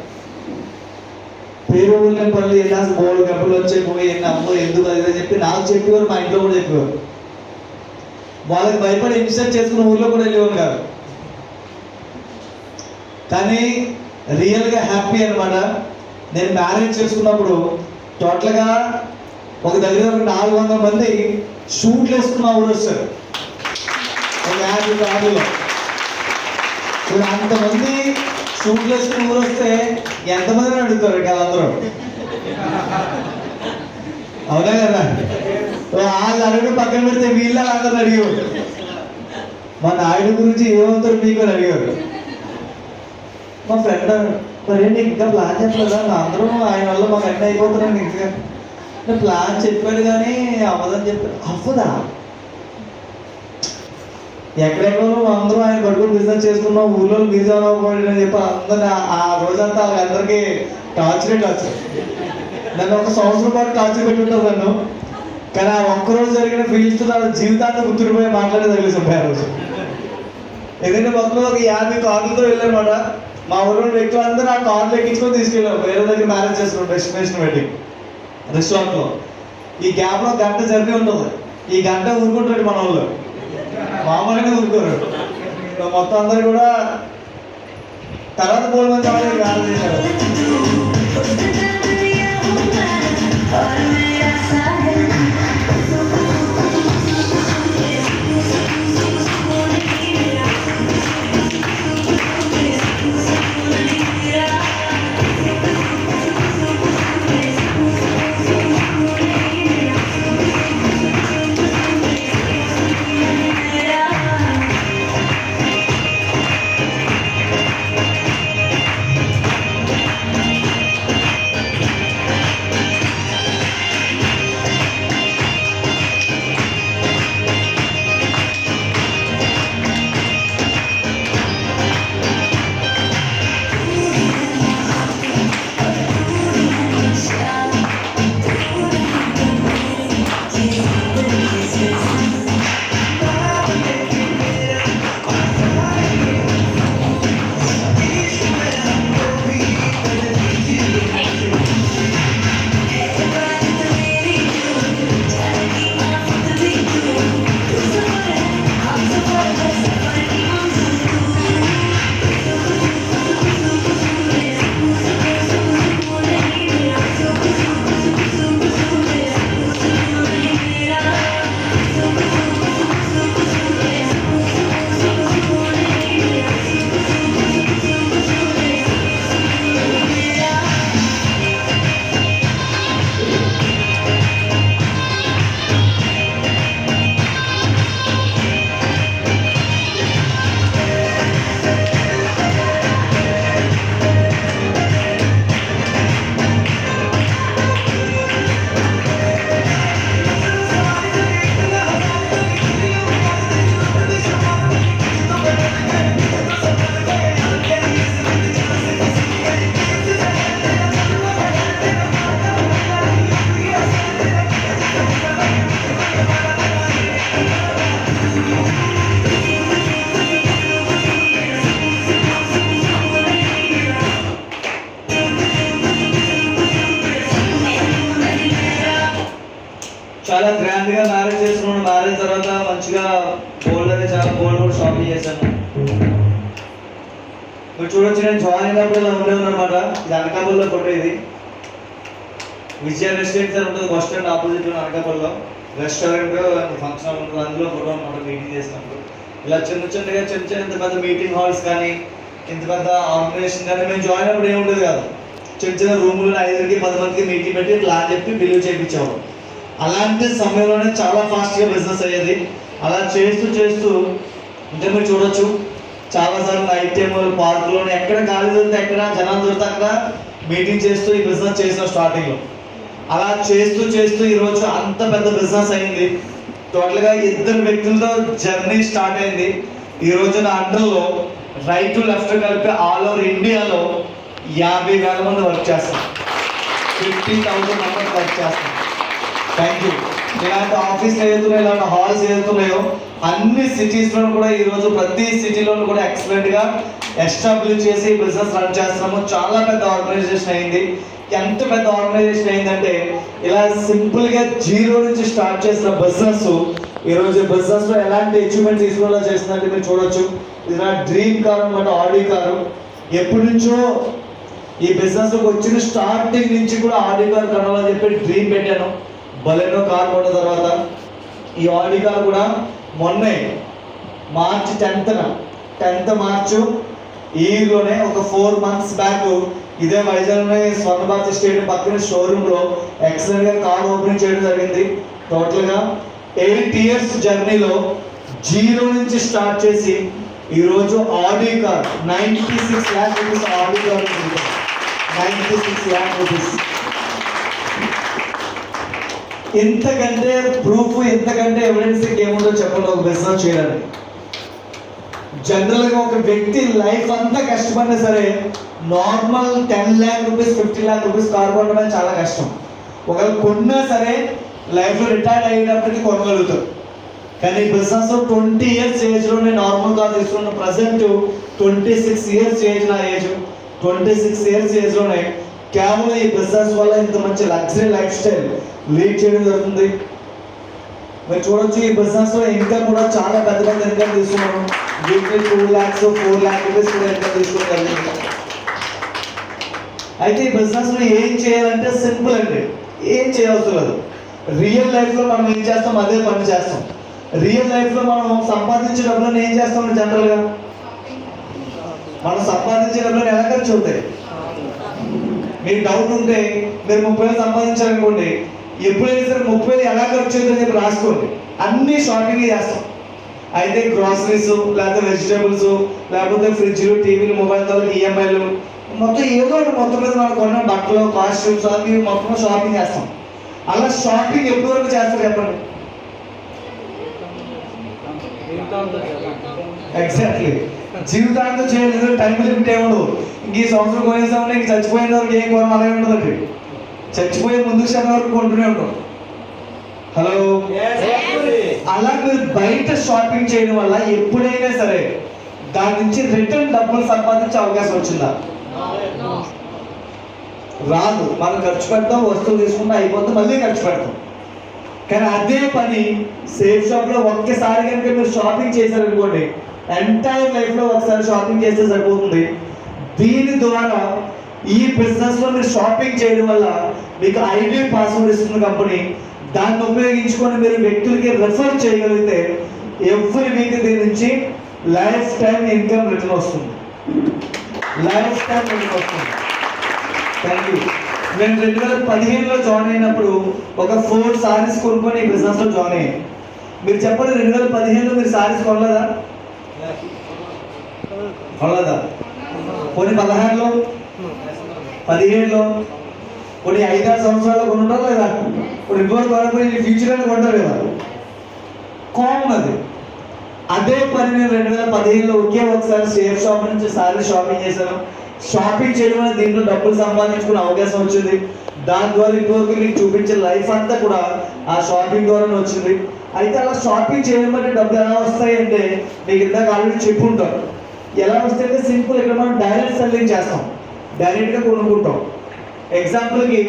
పేరు ఊళ్ళని పనులు ఎలా 3 గంటలు వచ్చేపోయి ఎన్ని అమ్మో ఎందుకు అది చెప్పి నాకు చెప్పేవారు, మా ఇంట్లో కూడా చెప్పేవారు. వాళ్ళకి భయపడి ఇన్స్టెట్ చేసుకున్న ఊళ్ళో కూడా వెళ్ళేవారు కాదు. కానీ రియల్గా హ్యాపీ అనమాట. నేను మ్యారేజ్ చేసుకున్నప్పుడు టోటల్గా ఒక దగ్గర 400 మంది షూట్లు వేసుకుని మా ఊరు వస్తారు. ఒక 50 కార్డులో ఇప్పుడు అంతమంది షూట్లు వేసుకుని ఊరు వస్తే ఎంతమందిని అడుగుతారు కదా అందరూ, అవునా కదా? వాళ్ళు అడగడం పక్కన పెడితే వీళ్ళ అందరూ అడిగేవారు. మా నాయుడు గురించి ఏమవుతారు మీకు అని అడిగారు. మా ఫ్రెండ్ మరి నీకు ఇంకా ప్లాన్ చెప్పలేదా? అందరూ ఆయన వల్ల మాకు అన్నీ అయిపోతున్నాను. ఇంకా ప్లాన్ చెప్పాడు కానీ అవ్వదని చెప్పాడు. అవ్వదా? ఎక్కడెక్కడో అందరూ ఆయన పట్టుకుని బిజినెస్ చేసుకున్నాం, ఊళ్ళో బిజీ అవ్వకూడదు అని చెప్పి అందరూ ఆ రోజంతా వాళ్ళందరికీ టార్చర్ నన్ను 1 సంవత్సరం పాటు టార్చర్ పెట్టుంటారు నన్ను. కానీ ఆ ఒక్కరోజు జరిగిన ఫీల్స్ నా జీవితాన్ని గుర్తుడిపోయి మాట్లాడే తగిలేసాం ఆ రోజు. ఎందుకంటే మొత్తం ఒక 50 కార్లతో వెళ్ళానమాట. మా ఊళ్ళో వ్యక్తులు అందరూ ఆ కార్లు ఎక్కించుకొని తీసుకెళ్ళాం వేరే దగ్గర మ్యారేజ్ చేసుకున్నాం, డెస్టినేషన్ వెడ్డింగ్ రెస్టారెంట్లో. ఈ గ్యాప్లో గంట జర్నీ ఉంటుంది. ఈ గంట ఊరుకుంటాడు మన వాళ్ళు, మామూలుగానే ఊరుకోరు. మొత్తం అందరూ కూడా తర్వాత 3 మంది మ్యారేజ్ చేశారు. గోల్డ్ కూడా షాపింగ్ చేశాను. మీరు చూడొచ్చు, నేను జాయిన్ అయినప్పుడు ఇలా ఉండేది అనమాట. ఇది అనకాపల్లిలో ఫోటో. ఇది విజయ రెస్టారెంట్ సార్ ఉంటుంది, బస్ స్టాండ్ ఆపోజిట్ అనకాపల్లిలో. రెస్టారెంట్ ఫంక్షన్ ఉంటుంది, అందులో ఫోటో అనమాట. మీటింగ్ చేసినప్పుడు ఇలా చిన్న ఇంత పెద్ద మీటింగ్ హాల్స్ కానీ ఇంత పెద్ద ఆర్గనైజేషన్ కానీ మేము జాయిన్ అయినప్పుడు ఏమి ఉండేది కాదు. చిన్న రూములు 5కి 10 మందికి మీటింగ్ పెట్టి ప్లాన్ చెప్పి బిల్లు చేయించేవాడు. అలాంటి సమయంలోనే చాలా ఫాస్ట్గా బిజినెస్ అయ్యేది. అలా చేస్తూ అంటే మీరు చూడొచ్చు, చాలాసార్లు నైట్ టైం పార్కులోనే ఎక్కడ ఖాళీ దొరికితే ఎక్కడ జనాలు దొరికితే అక్కడ మీటింగ్ చేస్తూ ఈ బిజినెస్ చేసిన స్టార్టింగ్లో. అలా చేస్తూ ఈరోజు అంత పెద్ద బిజినెస్ అయింది. టోటల్గా 2 వ్యక్తులతో జర్నీ స్టార్ట్ అయింది. ఈరోజు నా అండర్లో రైట్ టు లెఫ్ట్ కలిపి ఆల్ ఓవర్ ఇండియాలో 50,000 మంది వర్క్ చేస్తాం. 50,000 మెంబర్స్ వర్క్ చేస్తాం. Thank you. ఇలాంటి ఆఫీస్లు ఏదైతున్నాయో, ఇలాంటి హాల్స్ ఏదైతున్నాయో అన్ని సిటీస్లో కూడా ఈరోజు ప్రతి సిటీలోనూ కూడా ఎక్సలెంట్గా ఎస్టాబ్లిష్ చేసి బిజినెస్ రన్ చేస్తున్నాము. చాలా పెద్ద ఆర్గనైజేషన్ అయింది. ఎంత పెద్ద ఆర్గనైజేషన్ అయిందంటే ఇలా సింపుల్గా 0 నుంచి స్టార్ట్ చేసిన బిజినెస్ ఈరోజు బిజినెస్లో ఎలాంటి అచీవ్మెంట్ తీసుకునేలా చేస్తుందంటే మీరు చూడొచ్చు. ఇది నా డ్రీమ్ కారు అనమాట, ఆడి కారు. ఎప్పటి నుంచో ఈ బిజినెస్లోకి వచ్చిన స్టార్టింగ్ నుంచి కూడా ఆడి కారు కొనాలని చెప్పి డ్రీమ్ పెట్టాను. బలెనో కార్ కొన్న తర్వాత ఈ ఆడి కార్ కూడా మొన్నే మార్చి 10th మార్చు ఈలోనే ఒక 4 months బ్యాక్ ఇదే వైజాగ్లోనే స్వర్ణ భారతి స్టేడియం పక్కన షోరూంలో ఎక్సలెంట్గా కార్ ఓపెనింగ్ చేయడం జరిగింది. టోటల్గా 8 years జర్నీలో 0 నుంచి స్టార్ట్ చేసి ఈరోజు Audi car 96 lakh rupees Audi car 96 lakh rupees. ఇంతకంటే ప్రూఫ్, ఇంతకంటే ఎవిడెన్స్ ఏముందో చెప్పండి ఒక బిజినెస్ చేయడానికి. జనరల్గా ఒక వ్యక్తి లైఫ్ అంతా కష్టపడినా సరే normal 10 lakh rupees 50 lakh rupees car కొనడమే చాలా కష్టం. ఒకవేళ కొన్నా సరే లైఫ్లో రిటైర్ అయ్యేటప్పటికి కొనగలుగుతారు. కానీ బిజినెస్లో 20 years ఏజ్లోనే నార్మల్ కార్ తీసుకున్న ప్రజెంట్ 26 years ఏజ్, నా ఏజ్ 26 years ఏజ్లోనే కేవలం ఈ బిజినెస్ వల్ల ఇంత మంచి లగ్జరీ లైఫ్ స్టైల్ లీడ్ చేయడం జరుగుతుంది. మీరు చూడొచ్చు, ఈ బిజినెస్లో ఇన్కమ్ కూడా చాలా పెద్ద ఇన్కమ్ తీసుకున్నాను. వీక్లీ 2 lakhs 4 lakh రూపీస్ కూడా ఇన్కమ్ తీసుకోగలిగింది. అయితే ఈ బిజినెస్లో ఏం చేయాలంటే సింపుల్ అండి, ఏం చేయవలసిన లేదు. రియల్ లైఫ్లో మనం ఏం చేస్తాం అదే పని చేస్తాం. రియల్ లైఫ్లో మనం సంపాదించే డబ్బులను ఏం చేస్తాం జనరల్గా? మనం సంపాదించే డబ్బులను ఎలా ఖర్చు అవుతాయి? మీకు డౌట్ ఉంటే మీరు 30,000 సంపాదించాలనుకోండి, ఎప్పుడైనా సరే 30,000 ఎలా ఖర్చు అవుతుందని చెప్పి రాసుకోండి. అన్నీ షాపింగ్ చేస్తాం. అయితే గ్రాసరీస్, లేకపోతే వెజిటేబుల్స్, లేకపోతే ఫ్రిడ్జ్లు, టీవీలు, మొబైల్ తాలూకు ఈఎంఐలు, మొత్తం ఏదో ఒకటి మొత్తం మీద మనం కొన్న బట్టలు, కాస్ట్యూమ్స్ అవి మొత్తం షాపింగ్ చేస్తాం. అలా షాపింగ్ ఎప్పటి వరకు చేస్తారు చెప్పండి? ఎగ్జాక్ట్లీ, జీవితాంతం చేయలేదు. టైం లిమిట్ ఏముండదు. ఇంక ఈ సంవత్సరం కొనేసామంటే ఇంక చచ్చిపోయిన వరకు ఏం కొనం అలాగే ఉండదండి. చచ్చిపోయే ముందు క్షణం వరకు కొంటూనే ఉంటాం. హలో, అలా మీరు బయట షాపింగ్ చేయడం వల్ల ఎప్పుడైనా సరే దాని నుంచి రిటర్న్ డబ్బులు సంపాదించే అవకాశం వచ్చిందా? రాదు. మనం ఖర్చు పెడతాం, వస్తువులు తీసుకుంటే అయిపోతుంది, మళ్ళీ ఖర్చు పెడతాం. కానీ అదే పని సేఫ్ షాప్లో ఒక్కసారి కనుక మీరు షాపింగ్ చేశారనుకోండి, ఎంటైర్ లైఫ్లో ఒకసారి షాపింగ్ చేస్తే సరిపోతుంది. దీని ద్వారా ఈ బిజినెస్లో మీరు షాపింగ్ చేయడం వల్ల మీకు ఐడి పాస్వర్డ్ ఇస్తుంది కంపెనీ. దాన్ని ఉపయోగించుకొని మీరు వ్యక్తులకి రెఫర్ చేయగలిగితే ఎవ్రీ వీక్ దీని నుంచి లైఫ్ టైం ఇన్కమ్ రిటర్న్ వస్తుంది. లైఫ్ టైం రిటర్న్ వస్తుంది. Thank you. నేను 2015లో జాయిన్ అయినప్పుడు ఒక 4 sarees కొనుక్కొని ఈ బిజినెస్లో జాయిన్ అయ్యాను. మీరు చెప్పండి, 2015లో మీరు sarees కొనలేదా? కొనలేదా? కొన్ని 16లో, 17లో, కొన్ని 5-6 సంవత్సరాల్లో కొనుంటారు లేదా? కొన్ని ఇప్పుడు కొనకపోయి ఫ్యూచర్లో కొంటారు కదా, కామన్ అది. అదే పని నేను 2015లో ఒకే ఒకసారి సేఫ్ షాప్ నుంచి సారీ షాపింగ్ చేశాను. షాపింగ్ చేయడం వల్ల దీంట్లో డబ్బులు సంపాదించుకునే అవకాశం వచ్చింది. దాని ద్వారా ఇంకొకరికి మీకు చూపించే లైఫ్ అంతా కూడా ఆ షాపింగ్ ద్వారానే వచ్చింది. అయితే అలా షాపింగ్ చేయడం బట్టి డబ్బులు ఎలా వస్తాయి అంటే మీకు ఇందాక ఆల్రెడీ చెప్పుకుంటాం. ఎలా వస్తాయంటే సింపుల్, ఇక్కడ మనం డైరెక్ట్ సెల్లింగ్ చేస్తాం, డైరెక్ట్గా కొనుక్కుంటాం. ఎగ్జాంపుల్కి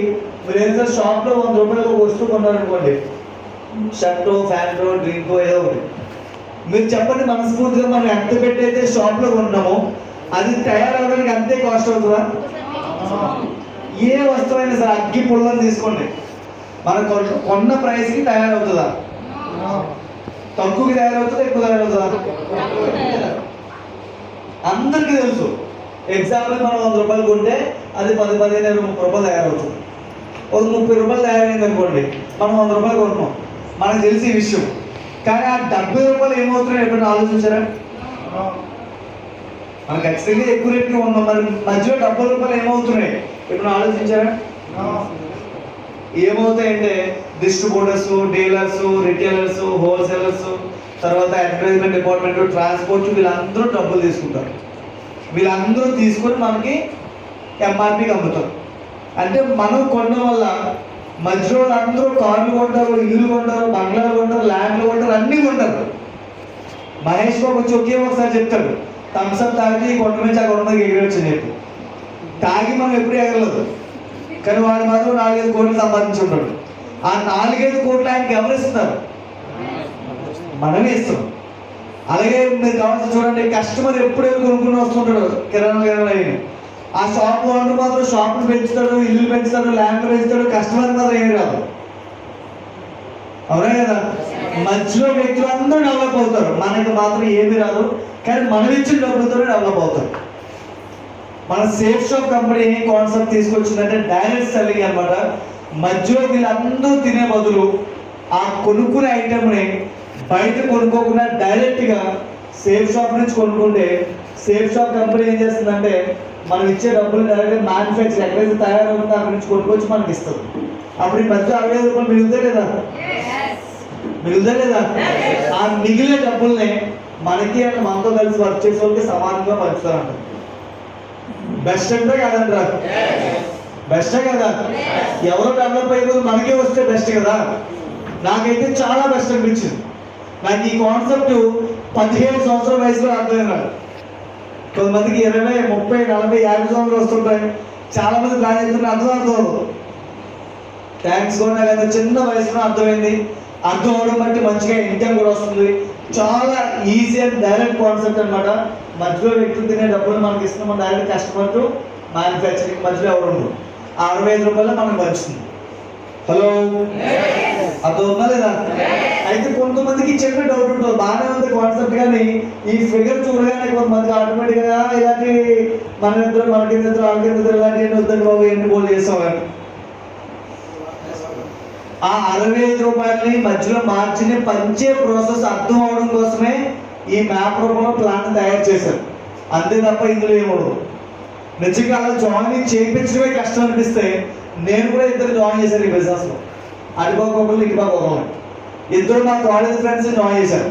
మీరు ఏదైనా షాప్లో 100 రూపాయలు ఒక వస్తువు కొన్నారనుకోండి, షర్టు, ప్యాంటు, డ్రింక్ ఏదో ఒకటి, మీరు చెప్పండి మనస్ఫూర్తిగా, మనం ఎంత పెట్టి అయితే షాప్లో కొన్నామో అది తయారవడానికి అంతే కాస్ట్ అవుతుందా? ఏ వస్తువైనా సరే, అగ్గి పుల్లని తీసుకోండి, మనం కొన్న ప్రైస్కి తయారవుతుందా? తక్కువకి తయారవుతుందా, ఎక్కువ తయారవుతుందా? అందరికీ తెలుసు. ఎగ్జాంపుల్ మనం 100 రూపాయలు కొంటే అది 10-15 రూపాయలు తయారవుతుంది. ఒక 30 రూపాయలు తయారైంది అనుకోండి, మనం 100 రూపాయలు కొన్నాం, మనకు తెలిసి ఈ విషయం. కానీ ఆ 70 రూపాయలు ఏమవుతున్నాయి ఎప్పుడైనా ఆలోచించారా? మనం ఖచ్చితంగా ఎక్కువ రేట్లు ఉన్నాం, మరి మధ్యలో 70 రూపాయలు ఏమవుతున్నాయి ఎప్పుడైనా ఆలోచించారా? ఏమవుతాయంటే డిస్ట్రిబ్యూటర్స్, డీలర్స్, రిటైలర్స్, హోల్సేలర్స్, తర్వాత అడ్వర్టైజ్మెంట్ డిపార్ట్మెంట్, ట్రాన్స్పోర్ట్, వీళ్ళందరూ డబ్బులు తీసుకుంటారు. వీళ్ళందరూ తీసుకొని మనకి ఎంఆర్పీకి అమ్ముతారు. అంటే మనం కొనడం వల్ల మధ్యలో అందరూ కార్లు కొంటారు, ఇల్లు కొంటారు, బంగ్లాలు కొంటారు, ల్యాండ్లు కొంటారు, అన్నీ కొంటారు. మహేష్ బాబు వచ్చి ఒకే ఒకసారి చెప్తాడు, థమ్స్అప్ తాగి కొండ నుంచి ఆ కొండ మీద ఎగిరొచ్చని చెప్పి. తాగి మనం ఎప్పుడు ఎగరలేదు, కానీ వాడు మాత్రం 4-5 కోట్లు సంపాదించుకుంటాడు. ఆ 4-5 కోట్లు ఆయనకి ఎవరు ఇస్తున్నారు? మనమే ఇస్తాం. అలాగే మీరు కావాల్సి చూడండి, కస్టమర్ ఎప్పుడైనా కొనుక్కుని వస్తుంటాడు కిరాణా అయిన, ఆ షాప్ ఓనర్ మాత్రం షాపులు పెంచుతాడు, ఇల్లు పెంచుతాడు, ల్యాండ్ పెంచుతాడు, కస్టమర్ మాత్రం ఏమి రాదు. అవునా కదా? మధ్యలో వ్యక్తులు అందరూ డెవలప్ అవుతారు, మనకి మాత్రం ఏమీ రాదు. కానీ మనం ఇచ్చిన డబ్బులతో డెవలప్ అవుతారు. మన సేఫ్ షాప్ కంపెనీ ఏ కాన్సెప్ట్ తీసుకొచ్చిందంటే డైరెక్ట్ సెల్లింగ్ అనమాట. మధ్యలో వీళ్ళందరూ తినే బదులు ఆ కొనుక్కునే ఐటెంని బయట కొనుక్కోకుండా డైరెక్ట్గా సేఫ్ షాప్ నుంచి కొనుక్కుంటే, సేఫ్ షాప్ కంపెనీ ఏం చేస్తుందంటే మనం ఇచ్చే డబ్బులు డైరెక్ట్గా మ్యానుఫ్యాక్చర్ ఎక్కడైతే తయారవుతుందో అక్కడి నుంచి కొనుక్కొచ్చి మనకి ఇస్తుంది. అప్పుడు ఈ మధ్య 65 రూపాయలు మిగులుతాయి లేదా? మిగులుతాయి లేదా? ఆ మిగిలే డబ్బుల్ని మనకి అంటే మనతో కలిసి వర్క్ చేసే వాళ్ళకి సమానంగా పంచుతారంట. బెస్ట్ అంటే కదంటారా? బెస్టే కదా? ఎవరో డెవలప్ అయిపోతే మనకే వస్తే బెస్ట్ కదా. నాకైతే చాలా బెస్ట్ అనిపించింది. నాకు ఈ కాన్సెప్ట్ 17 సంవత్సరాల వయసులో అర్థమైనాడు. కొంతమందికి 20, 30, 40, 50 సంవత్సరాలు వస్తుంటాయి. చాలా మంది ప్లాన్ చేస్తుంటే అర్థం థ్యాంక్స్ కూడా నాకు అయితే చిన్న వయసులో అర్థమైంది. అర్థం అవడం బట్టి మంచిగా ఇన్కమ్ కూడా వస్తుంది. చాలా ఈజీ అండ్ డైరెక్ట్ కాన్సెప్ట్ అనమాట. మధ్యలో వ్యక్తులు తినే డబ్బులు మనకి ఇస్తున్నాం, డైరెక్ట్ కస్టమర్ టు మ్యానుఫ్యాక్చరింగ్ మధ్యలో ఎవరు ఉండరు. 65 రూపాయలు మనకు పంచుతుంది. హలో, అర్థం ఉందా లేదా? అయితే కొంతమందికి చిన్న డౌట్ ఉంటుంది, బాగానే ఉంది కాన్సెప్ట్, కానీ ఈ ఫిగర్ చూడగానే కొంతమందికి ఆటోమేటిక్గా ఇలాంటి మనకిద్దరు వాళ్ళకిద్దరు ఇలాంటి ఎన్ని వద్దండి బాబు, ఎన్ని బోల్ చేస్తామని. ఆ 65 రూపాయలని మధ్యలో మార్చిని పంచే ప్రాసెస్ అర్థం అవడం కోసమే ఈ మ్యాప్ రూపంలో ప్లాన్ తయారు చేశారు. అంతే తప్ప ఇందులో ఏమడదు. నిజంగా అలా జాయిన్ చేయించడమే కష్టం అనిపిస్తే నేను కూడా ఇద్దరు జాయిన్ చేశాను ఈ బిజినెస్లో. అటుపక్కలు ఇటుపక్కలు ఇద్దరు మా కాలేజ్ ఫ్రెండ్స్ జాయిన్ చేశారు.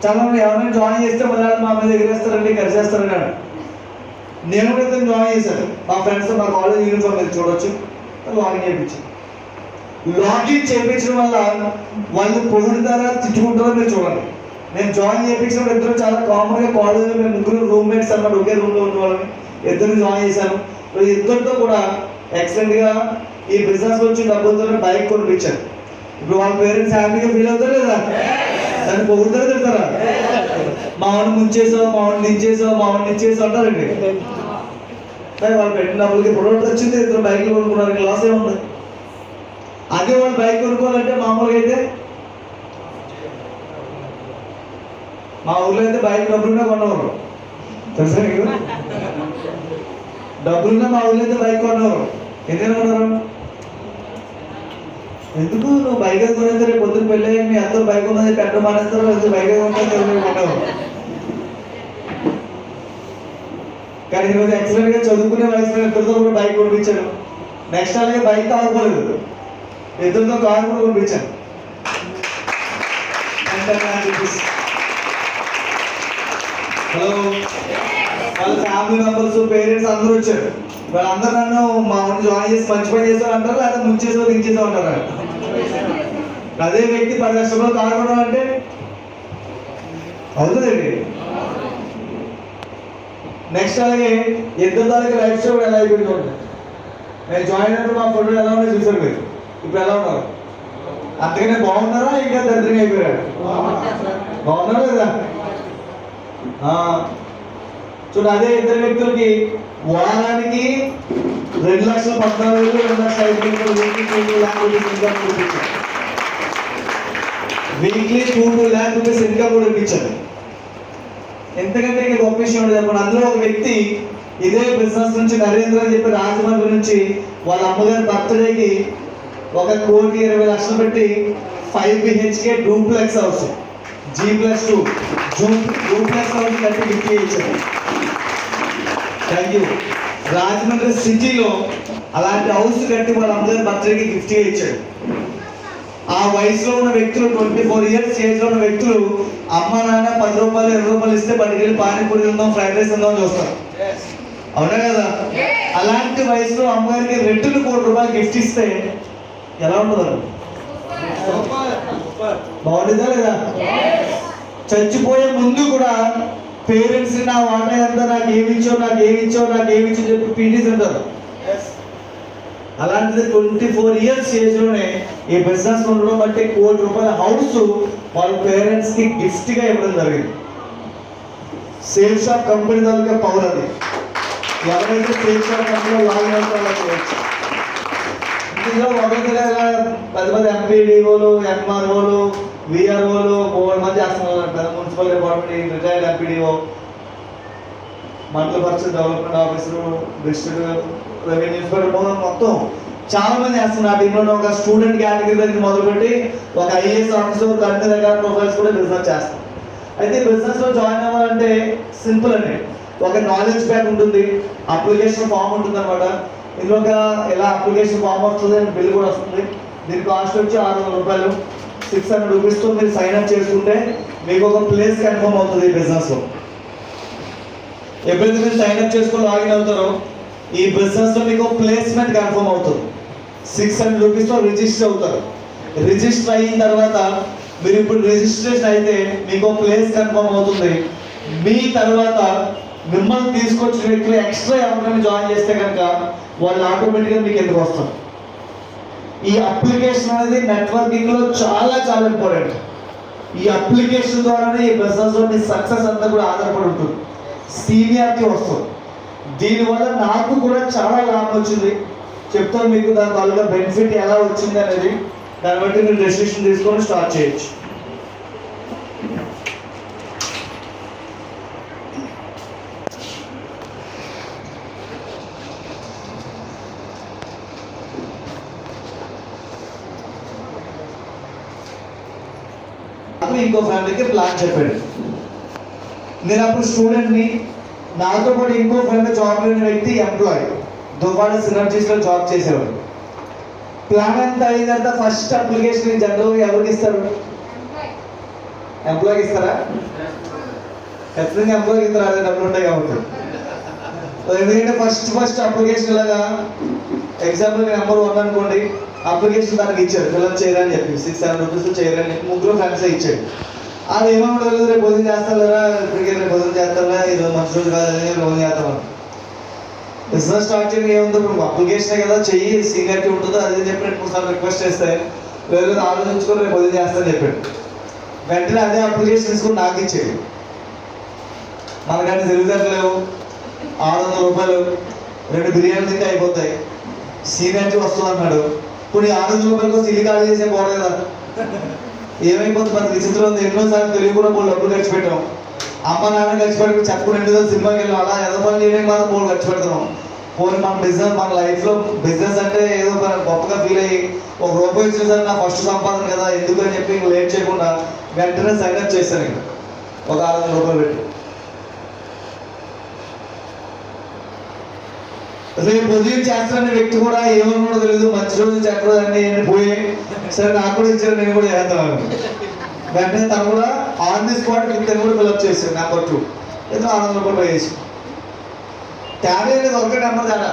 చాలా మంది ఎవరైనా జాయిన్ చేస్తే మళ్ళీ మా మీద ఎగిరేస్తారండి, కరిచేస్తారండి అని. నేను కూడా ఇద్దరు జాయిన్ చేశాను. మా ఫ్రెండ్స్ మా కాలేజ్ యూనిఫామ్ మీరు చూడొచ్చు, లాగిన్ చేయించాను. లాగిన్ చేయించడం వల్ల వాళ్ళు పొగుడుతారా తిట్టుకుంటారో మీరు చూడండి. నేను జాయిన్ చేయించినప్పుడు ఇద్దరు చాలా కామన్గా కాలేజ్లో మేము ముగ్గురు రూమ్మేట్స్ అన్నమాట, ఒకే రూమ్లో ఉన్న వాళ్ళని ఇద్దరు జాయిన్ చేశాను. ఇద్దరితో కూడా ఎక్సలెంట్గా ఈ బిజినెస్ వచ్చి డబ్బులతో బైక్ కొనిపించాను. ఇప్పుడు వాళ్ళ పేరెంట్స్ హ్యాపీగా ఫీల్ అవుతారు లేదా? దాన్ని పొగుడుతారా తిడతారా? మా వాడిని ముంచేసావు, మా వాడిని దించేసావు, మా వాడిని ఇచ్చేసావు అంటారండి. కానీ వాళ్ళు పెట్టిన డబ్బులకి ప్రొడక్ట్ వచ్చింది, ఇద్దరు బైక్లు కొనుక్కున్నారు, లాస్ ఏముంది? అదే వాళ్ళు బైక్ కొనుక్కోవాలంటే మామూలుగా అయితే మా ఊళ్ళో అయితే బైక్ డబ్బులున్నా కొన్నవారు, తెలుసా మీకు? డబ్బులున్నా మా ఊళ్ళో అయితే బైక్ కొన్నవారు. ఎందుకని కొన్నారు? ఎందుకు నువ్వు బైక్ అది కొనేది, రేపు పొద్దున్న పెళ్ళి మీ అందరూ బైక్ ఉన్నది పెట్ట మానేస్తారు, ఎందుకు బైక్ కొన్నావు? కానీ ఈరోజు ఎక్సలెంట్గా చదువుకునే వయసులో ఇద్దరితో కూడా బైక్ కొనిపించాను. నెక్స్ట్ అలాగే బైక్ ఆగిపోలేదు, ఇద్దరితో కారు కూడా కొనిపించాను. హలో, వాళ్ళ ఫ్యామిలీ మెంబర్స్, పేరెంట్స్ అందరూ వచ్చారు. వాళ్ళందరూ నన్ను మా ఊరిని జాయిన్ చేసి మంచి పని చేస్తావు అంటారు, లేదా ముంచేసో దించేసావు అంటారు. అదే వ్యక్తి 10 లక్షలు కారు కొనాలంటే అవుతుందండి. నెక్స్ట్ అలాగే ఇద్దరు దానికి లైఫ్ స్టైల్ ఎలా అయిపోయింది చూడండి. నేను జాయిన్ అయినప్పుడు మా ఫోటోలు ఎలా ఉన్నాయో చూసారు మీరు, ఇప్పుడు ఎలా ఉన్నారు? అంతకనే బాగున్నారా ఇంకా దరిద్రంగా అయిపోయారు? బాగున్నా లేదా? చూడండి, అదే ఇద్దరు వ్యక్తులకి వారానికి 2,14,000 వీక్లీ 2 lakh రూపీస్ ఇన్కమ్ కూడా ఇప్పించారు. ఎంతకంటే ఇంకా గొప్ప విషయం ఉండదు చెప్పండి. అందులో ఒక వ్యక్తి ఇదే బిజినెస్ నుంచి నరేంద్ర అని చెప్పి రాజమండ్రి నుంచి వాళ్ళ అమ్మగారి బర్త్డేకి 1,20,00,000 పెట్టి 5 BHK duplex house G+2 duplex house కట్టి గిఫ్ట్ ఇచ్చారు. Thank you. రాజమండ్రి సిటీలో అలాంటి హౌస్ కట్టి వాళ్ళ అమ్మగారి బర్త్డేకి గిఫ్ట్గా ఇచ్చాడు. ఆ వయసులో ఉన్న వ్యక్తులు 24 years ఏజ్లో ఉన్న వ్యక్తులు అమ్మ నాన్న 10 రూపాయలు 20 రూపాయలు ఇస్తే బయటకెళ్ళి పానీపూరి ఉందాం, ఫ్రైడ్ రైస్ ఉందాం చూస్తారు. అవునా కదా? అలాంటి వయసులో అమ్మగారికి 2 కోట్ల రూపాయలు గిఫ్ట్ ఇస్తే ఎలా ఉంటుంది? బాగుంటుందా లేదా? చచ్చిపోయే ముందు కూడా పేరెంట్స్ నా వాటా ఎంత, నాకు ఏమిచ్చో చెప్పి పీటీస్ అంటారు. అలాంటిది 24 years ఏజ్లోనే ఈ బిజినెస్ ఉండడం బట్టి 1 కోటి రూపాయల హౌస్ వాళ్ళ పేరెంట్స్కి గిఫ్ట్గా ఇవ్వడం జరిగింది. సేల్ షాప్ కంపెనీ దానిగా పవర్ అది. ఎవరైతే సేల్ షాప్ కంపెనీలో లాగిన్ అవుతారో చేయొచ్చు. ఇందులో ఒకరిగా పెద్ద ఎంపీడీఓలు, ఎంఆర్ఓలు, విఆర్ఓలు 3 మంది చేస్తున్నారు. Municipal department, retired MPDO, mandal parishad development officer, district revenue inspector, మొత్తం చాలా మంది చేస్తున్నారు. దీంట్లో ఒక స్టూడెంట్ కేటగిరీ దగ్గర మొదలుపెట్టి ఒక IAS ఆఫీసర్, అన్ని రకాల ప్రొఫైల్స్ కూడా బిజినెస్ చేస్తాం. అయితే బిజినెస్లో జాయిన్ అవ్వాలంటే సింపుల్ అండి. ఒక నాలెడ్జ్ బ్యాక్ ఉంటుంది, అప్లికేషన్ ఫామ్ ఉంటుంది అనమాట. ఇందులో ఎలా అప్లికేషన్ ఫామ్ వస్తుంది, బిల్ కూడా వస్తుంది. దీని కాస్ట్ వచ్చి 600 రూపాయలు, 600 రూపీస్తో మీరు సైన్ అప్ చేసుకుంటే మీకు ఒక ప్లేస్ కన్ఫర్మ్ అవుతుంది ఈ బిజినెస్లో. ఎప్పుడైతే మీరు సైన్ అప్ చేసుకొని లాగిన్ అవుతారో ఈ బిజినెస్లో మీకు ప్లేస్మెంట్ కన్ఫర్మ్ అవుతుంది. 600 రూపీస్తో రిజిస్టర్ అవుతారు. రిజిస్టర్ అయిన తర్వాత మీరు ఇప్పుడు రిజిస్ట్రేషన్ అయితే మీకు ప్లేస్ కన్ఫర్మ్ అవుతుంది. మీ తర్వాత మిమ్మల్ని తీసుకొచ్చిన వ్యక్తులు ఎక్స్ట్రా ఎవరైనా జాయిన్ చేస్తే కనుక వాళ్ళు ఆటోమేటిక్గా మీకు ఎందుకు వస్తారు. ఈ అప్లికేషన్ అనేది నెట్వర్కింగ్లో చాలా చాలా ఇంపార్టెంట్. ఈ అప్లికేషన్ ద్వారానే ఈ బిజినెస్లో మీ సక్సెస్ అంతా కూడా ఆధారపడి ఉంటుంది. సీనియారిటీ వస్తుంది. దీనివల్ల నాకు కూడా చాలా లాభం వచ్చింది. చెప్తాను మీకు దాని వల్ల బెనిఫిట్ ఎలా వచ్చింది అనేది. దాన్ని బట్టి మీరు డెసిషన్ తీసుకొని స్టార్ట్ చేయొచ్చు. ఇంకో ఫ్యామిలీకి ప్లాన్ చెప్పాడు. నేను అప్పుడు స్టూడెంట్ని, నాతో పాటు ఇంకో ఫ్రెండ్ జాబ్ లేని వ్యక్తి ఎంప్లాయ్ దువ్వాడ సినర్జీస్లో జాబ్ చేసేవాడు. ప్లాన్ అంతా అయిన తర్వాత ఫస్ట్ అప్లికేషన్ జనరల్గా ఎవరికి ఇస్తారు? ఎంప్లాయ్కి ఇస్తారా? ఖచ్చితంగా ఎంప్లాయ్కి ఇస్తారు, అదే డబ్బులు ఉంటాయి కాబట్టి. ఎందుకంటే ఫస్ట్ అప్లికేషన్ ఇలాగా ఎగ్జాంపుల్ నెంబర్ 1 అనుకోండి, అప్లికేషన్ దానికి ఇచ్చాడు ఫిల్అప్ చేయరని చెప్పి 600 రూపీస్ చేయరని చెప్పి 3 ఫ్రెండ్స్ ఇచ్చాడు. అది ఏమన్నా రేపు పొద్దున చేస్తారా, ఇప్పటికే రేపు పొద్దున చేస్తారా, ఈరోజు మంచి రోజు కాదని రోజు చేస్తామని. బిజినెస్ స్టార్ట్ చేయడం ఏముందో, ఇప్పుడు అప్లికేషనే కదా, చెయ్యి సీనియారిటీ ఉంటుందో అదే చెప్పి 2-3 సార్లు రిక్వెస్ట్ చేస్తే లేదు ఆలోచించుకొని రేపు పొద్దున చేస్తానని చెప్పాడు. వెంటనే అదే అప్లికేషన్ తీసుకుని నాకు ఇచ్చేది. మనకంటే తెలివితేటలేవు, 600 రూపాయలు 2 బిర్యానీ తింటే అయిపోతాయి, సీనియారిటీ వస్తుంది అన్నాడు. ఇప్పుడు 600 రూపాయల కోసం ఇల్లు ఖాళీ చేసే పోవడం కదా, ఏమైపోతుంది మనకి విచిత్రం ఉంది. ఎన్నోసార్లు తెలియకుండా మూడు డబ్బులు ఖర్చు పెట్టాం. అమ్మ నాన్న ఖర్చు పెట్టి చెప్పకుండా 2 రోజులు సినిమాకి వెళ్ళాం. అలా ఏదో పని చేయడానికి మాత్రం 3 ఖర్చు పెడుతున్నాం. పోనీ మన బిజినెస్, మన లైఫ్లో బిజినెస్ అంటే ఏదో గొప్పగా ఫీల్ అయ్యి 1 రూపాయి ఇచ్చిన సరే నా ఫస్ట్ సంపాదన కదా ఎందుకు అని చెప్పి లేట్ చేయకుండా వెంటనే సైన్ అప్ చేశాను. ఇంకా ఒక 600 రూపాయలు పెట్టి. రేపు ఉదయం చేస్తాననే వ్యక్తి కూడా ఏమన్నా తెలియదు, మంచి రోజు చెడ్డ అన్నీ పోయి సరే నాకు కూడా ఇచ్చారు, నేను కూడా చేస్తాను. వెంటనే తను కూడా ఆన్ ది స్పాట్ తను కూడా ఫిల్అప్ చేశాను నెంబర్ 2. ఏదో 600 రూపాయలు పే చేసి ట్యాబ్ అనేది ఒకటే నెంబర్ తేడా.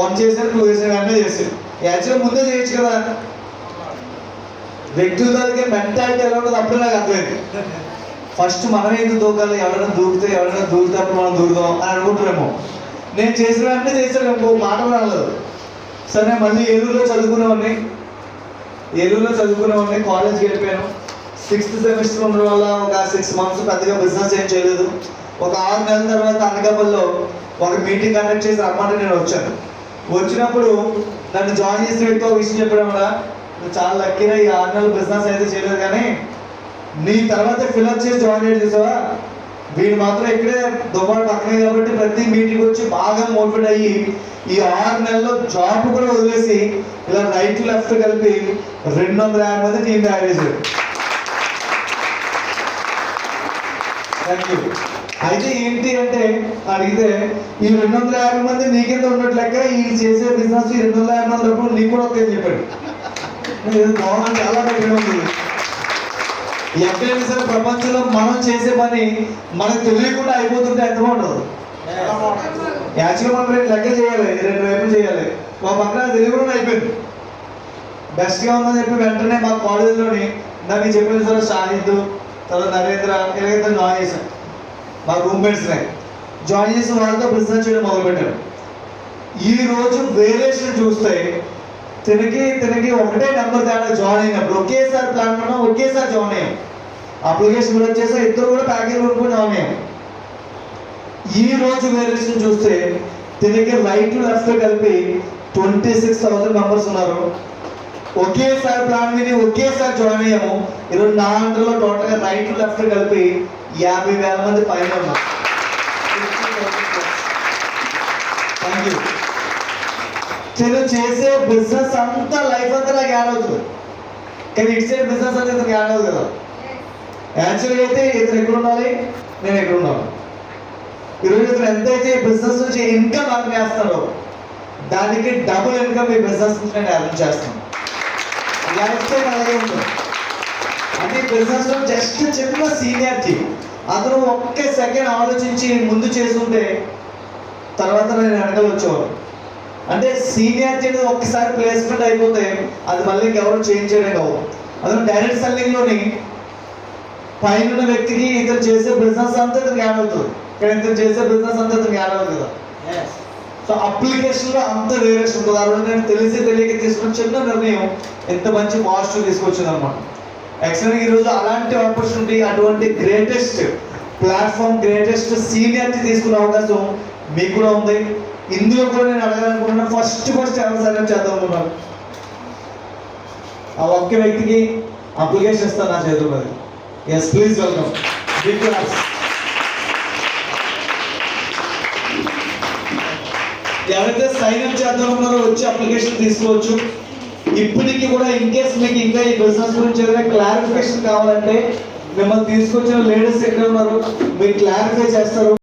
1 చేశారు, 2 చేశారు, వెంటనే చేశారు. యాక్చువల్గా ముందే చేయొచ్చు కదా. వ్యక్తుల దగ్గర మెంటాలిటీ ఎలా ఉంటుంది అప్పుడే నాకు అర్థమైంది. ఫస్ట్ మనమే ఎందుకు దూకాలి, ఎవరైనా దూకితే అప్పుడు మనం దూకుదాం అని అనుకుంటారేమో. నేను చేసిన వెంటనే చేశాను, ఇంకో మాట రాలేదు. సరే నేను మళ్ళీ ఏలూరులో చదువుకునేవాడిని, కాలేజ్కి వెళ్ళిపోయాను. 6th సెమిస్టర్ ఉండడం వల్ల ఒక 6 months పెద్దగా బిజినెస్ ఏం చేయలేదు. ఒక 6 నెలల తర్వాత అనకాపల్లిలో ఒక మీటింగ్ కండక్ట్ చేసి రమ్మంటే నేను వచ్చాను. వచ్చినప్పుడు నన్ను జాయిన్ చేసిన వ్యక్తి ఒక విషయం చెప్పడం కూడా, నువ్వు చాలా లక్కీగా ఈ 6 నెలలు బిజినెస్ అయితే చేయలేదు, కానీ నీ తర్వాత ఫిల్అప్ చేసి జాయిన్ అయ్యి చూసావా, వీడు మాత్రం ఇక్కడే దుబాయ్ పక్కనే కాబట్టి ప్రతి మీటింగ్ వచ్చి బాగా మోటివేట్ అయ్యి ఈ 6 నెలల్లో జాబ్ కూడా వదిలేసి ఇలా రైట్ లెఫ్ట్ కలిపి 250 మంది టీం తయారు చేశారు. Thank you. అయితే ఏంటి అంటే అడిగితే ఈ 250 మంది నీకెంత ఉన్నట్టు లెక్క, ఈ చేసే బిజినెస్ ఈ 250 మంది డబ్బులు నీకు కూడా వస్తాయని చెప్పాడు. బాగుంది, చాలా దగ్గర ఉంది. ఎక్కడైనా సరే ప్రపంచంలో మనం చేసే పని మనకు తెలియకుండా అయిపోతుంటే ఎంత బాగుంటుంది. యాక్చువల్గా మనం 2 లెక్కలు చేయాలి, 2 వైపులు చేయాలి. మా పక్కన తెలియకుండా అయిపోయింది. బెస్ట్గా ఉందని చెప్పి వెంటనే మా కాలేజీలోని నాకు చెప్పిన సార్ షాహిద్, తర్వాత నరేంద్ర ఇలాగైతే జాయిన్ చేశాను. మా రూమ్మేట్స్నే జాయిన్ చేసిన వాళ్ళతో బిజినెస్ చేయడం మొదలుపెట్టాను. ఈరోజు వేరియేషన్ చూస్తే తినకి ఒకటే నెంబర్ తేడా జాయిన్ అయినప్పుడు ఒకేసారి ప్లాన్ ఉన్నాం, ఒకేసారి జాయిన్ అయ్యాం. అప్లికేషన్ కూడా వచ్చేసా, ఇద్దరు కూడా ప్యాకేజ్ కొనుక్కొని జాయిన్ అయ్యాం. ఈ రోజు వేరియేషన్ చూస్తే తినకి రైట్ లెఫ్ట్ కలిపి 26,000 మెంబర్స్ ఉన్నారు. ఒకేసారి ప్లాన్ విని ఒకేసారి జాయిన్ అయ్యాము. ఈరోజు నా అండర్లో టోటల్గా రైట్ లెఫ్ట్ కలిపి 50,000 మంది పైన ఉన్నారు. Thank you. నేను చేసే బిజినెస్ అంతా లైఫ్ అంతా నాకు యాడ్ అవుతుంది, కానీ ఇటు సైడ్ బిజినెస్ అంతా ఇతనికి యాడ్ అవుతుంది కదా. యాక్చువల్గా అయితే ఇతను ఎక్కడ ఉండాలి, నేను ఎక్కడ ఉండాలి. ఈరోజు ఇతను ఎంతైతే బిజినెస్ నుంచి ఇన్కమ్ అర్న్ చేస్తాడో దానికి డబుల్ ఇన్కమ్ ఈ బిజినెస్ నుంచి నేను అర్న్ చేస్తాను. లైఫ్ టైం అలాగే ఉంటుంది. అంటే బిజినెస్ లో జస్ట్ చిన్న సీనియారిటీ అతను ఒక్క సెకండ్ ఆలోచించి ముందు చేసుకుంటే తర్వాత నేను వెనకాల వచ్చేవాడు. అంటే సీనియారిటీ అనేది ఒక్కసారి ప్లేస్మెంట్ అయిపోతే అది మళ్ళీ ఇంకెవరు చేంజ్ చేయడం కావు. అతను డైరెక్ట్ సెల్లింగ్లోని పైన వ్యక్తికి ఇతను చేసే బిజినెస్ అంతా ఇతనికి యాడ్ అవుతుంది, కానీ ఇతను చేసే బిజినెస్ అంతా ఇతనికి యాడ్ అవుతుంది కదా. సో అప్లికేషన్లో అంత వేరియేషన్ ఉంటుంది. ఆ రోజు నేను తెలియక తీసుకున్న చిన్న నిర్ణయం ఎంత మంచి పాజిటివ్ తీసుకొచ్చింది అనమాట. యాక్చువల్గా ఈరోజు అలాంటి ఆపర్చునిటీ, అటువంటి గ్రేటెస్ట్ ప్లాట్ఫామ్, గ్రేటెస్ట్ సీనియారిటీ తీసుకునే అవకాశం మీకు కూడా ఉంది. ఇందులో కూడా నేను అడగాలనుకుంటున్నాను, ఫస్ట్ ఎవరు సైన్ చేద్దాం అనుకున్నాను. ఆ ఒక్క వ్యక్తికి అప్లికేషన్ ఇస్తాను నా చేతుల్లో. Yes, please welcome. Big claps. ఎవరైతే సైన్ అప్ చేద్దాం అనుకున్నారో వచ్చి అప్లికేషన్ తీసుకోవచ్చు. ఇప్పటికీ కూడా ఇన్ కేస్ మీకు ఇంకా ఈ బిజినెస్ గురించి ఏదైనా క్లారిఫికేషన్ కావాలంటే మిమ్మల్ని తీసుకొచ్చిన లేడీస్ ఎక్కడ ఉన్నారు, మీరు క్లారిఫై చేస్తారు.